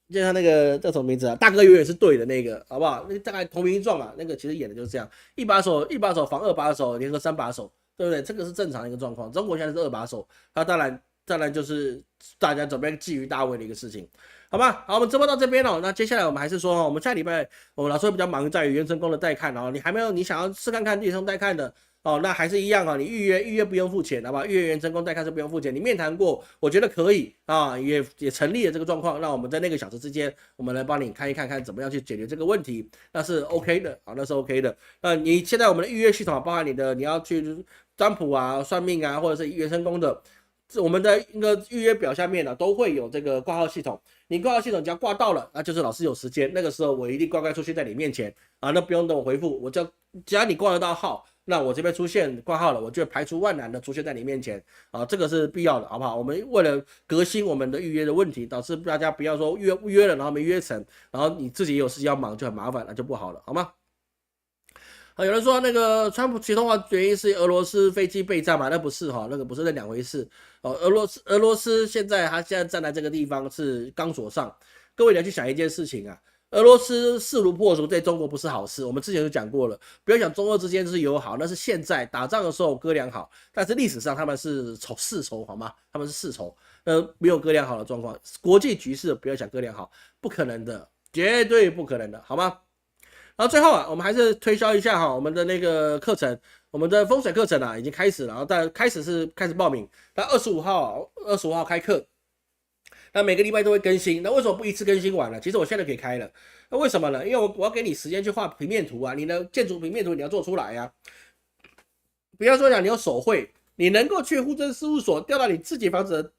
就像那个叫什么名字啊？大哥永远是对的那个，好不好？那大概同名一状啊，那个其实演的就是这样，一把手防2把手，联合3把手，对不对？这个是正常的一个状况。中国现在是2把手，那当然就是大家准备觊觎大位的一个事情，好吧？好，我们直播到这边了。那接下来我们还是说，我们下礼拜我们老师会比较忙在于元成功的带看，然后你还没有你想要试看看电生带看的。哦，那还是一样啊，你预约不用付钱，好吧？预约元成功带看是不用付钱，你面谈过，我觉得可以啊，也成立了这个状况，那我们在那个小时之间，我们来帮你看一看怎么样去解决这个问题，那是 OK 的，好，那是 OK 的。那你现在我们的预约系统，包含你要去占卜啊、算命啊，或者是元成功的。我们的一个预约表下面呢，都会有这个挂号系统。你挂号系统只要挂到了，那就是老师有时间，那个时候我一定乖乖出现在你面前啊，那不用等我回复，只要你挂得到号，那我这边出现挂号了，我就排除万难的出现在你面前啊，这个是必要的，好不好？我们为了革新我们的预约的问题，导致大家不要说约了，然后没约成，然后你自己也有事情要忙，就很麻烦，那就不好了，好吗？有人说那个川普启动的原因是俄罗斯飞机备战嘛？那不是哈，那个不是那两回事哦。俄罗斯现在站在这个地方是钢索上，各位你要去想一件事情啊，俄罗斯势如破竹对中国不是好事，我们之前就讲过了，不要讲中俄之间是友好，那是现在打仗的时候哥俩好，但是历史上他们是世仇好吗？他们是世仇，没有哥俩好的状况，国际局势不要讲哥俩好，不可能的，绝对不可能的，好吗？然后最后啊，我们还是推销一下哈，我们的那个课程，我们的风水课程啊已经开始了，然后开始报名，那25号开课，那每个礼拜都会更新，那为什么不一次更新完了？其实我现在可以开了，那为什么呢？因为我要给你时间去画平面图啊，你的建筑平面图你要做出来啊，不要说讲你有手绘，你能够去户政事务所调到你自己房子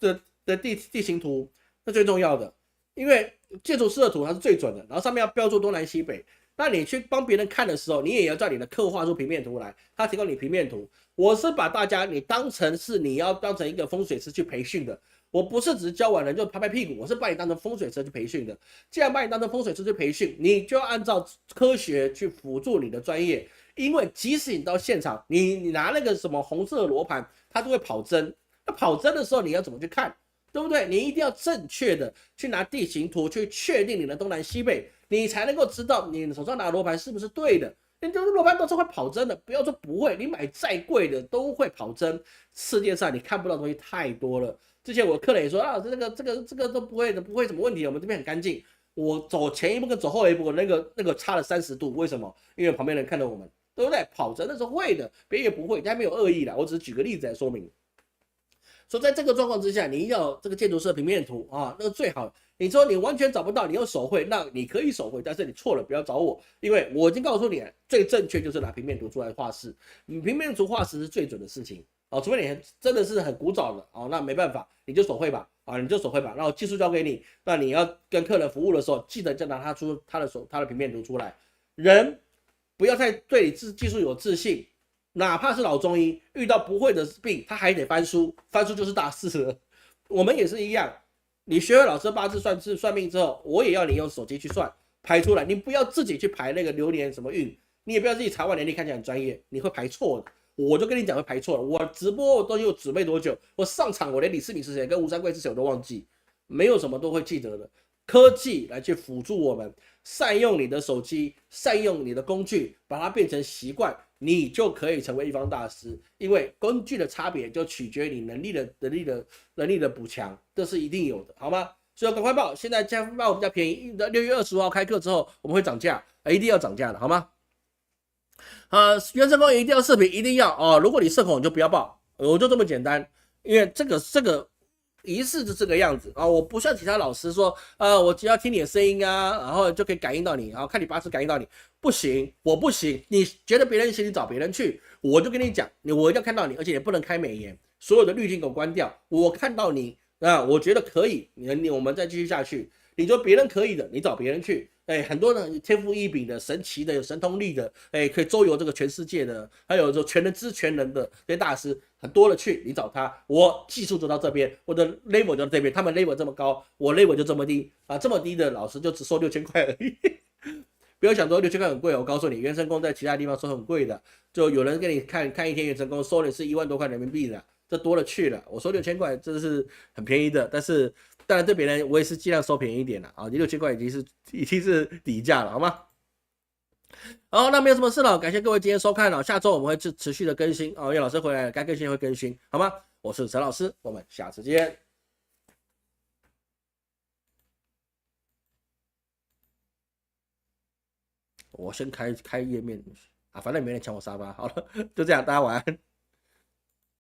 的地形图，那最重要的，因为建筑师的图它是最准的，然后上面要标注东南西北。那你去帮别人看的时候，你也要叫你的客户画出平面图来，他提供你平面图。我是把大家你当成是你要当成一个风水师去培训的，我不是只是教完人就拍拍屁股，我是把你当成风水师去培训的。既然把你当成风水师去培训，你就要按照科学去辅助你的专业，因为即使你到现场，你拿那个什么红色的罗盘，它都会跑针。那跑针的时候，你要怎么去看？对不对？你一定要正确的去拿地形图去确定你的东南西北，你才能够知道你手上拿的罗盘是不是对的。你就是罗盘都是会跑针的，不要说不会，你买再贵的都会跑针。世界上你看不到的东西太多了。之前我客人也说啊，这个都不会的，不会什么问题，我们这边很干净。我走前一步跟走后一步，那个差了30度，为什么？因为旁边人看到我们，对不对？跑针的是会的，别人也不会，他没有恶意的，我只是举个例子来说明。所以在这个状况之下，你要这个建筑师的平面图啊，那个最好。你说你完全找不到，你用手绘，那你可以手绘，但是你错了，不要找我，因为我已经告诉你了，最正确就是拿平面图出来画示。你平面图画示是最准的事情啊，除非你真的是很古早的哦，那没办法，你就手绘吧啊，你就手绘吧，然后技术交给你，那你要跟客人服务的时候，记得就拿他的平面图出来。人不要太对你技术有自信。哪怕是老中医遇到不会的病，他还得翻书，翻书就是大事了。我们也是一样，你学会老师八字算命之后，我也要你用手机去算排出来，你不要自己去排那个流年什么运，你也不要自己查完年历看起来很专业，你会排错的。我就跟你讲会排错了。我直播我都有准备多久，我上场我连李世民是谁跟吴三桂是谁我都忘记，没有什么都会记得的。科技来去辅助我们，善用你的手机，善用你的工具，把它变成习惯。你就可以成为一方大师，因为工具的差别就取决于你能力的补强，这是一定有的，好吗？所以赶快报，现在加报比较便宜，6月25号开课之后我们会涨价，一定要涨价的，好吗？原成功一定要视频，一定要哦。如果你社恐你就不要报，我就这么简单，因为这个仪式是这个样子啊，我不像其他老师说，我只要听你的声音啊，然后就可以感应到你，然后看你八字感应到你，不行，我不行，你觉得别人行，你找别人去，我就跟你讲，我一定要看到你，而且也不能开美颜，所有的滤镜给我关掉，我看到你啊，我觉得可以，我们再继续下去。你说别人可以的，你找别人去，很多人天赋异禀的、神奇的、有神通力的，可以周游这个全世界的，还有就全能知全能的这些大师，很多了去，你找他，我技术就到这边，我的 level 就到这边，他们 level 这么高，我 level 就这么低啊，这么低的老师就只收6000块而已。不要想说6000块很贵，我告诉你，原神功在其他地方收很贵的，就有人给你看一天原神功，收的是1万多块人民币的，这多了去了。我收6000块，这是很便宜的，但是当然对别人我也是尽量收便宜一点了啊，你6000块已经是底价了，好吗？好，那没有什么事了，感谢各位今天收看了，下周我们会持续的更新哦，因为老师回来了，该更新会更新，好吗？我是陈老师，我们下次见。我先开页面啊，反正没人抢我沙发，好了，就这样，大家晚安。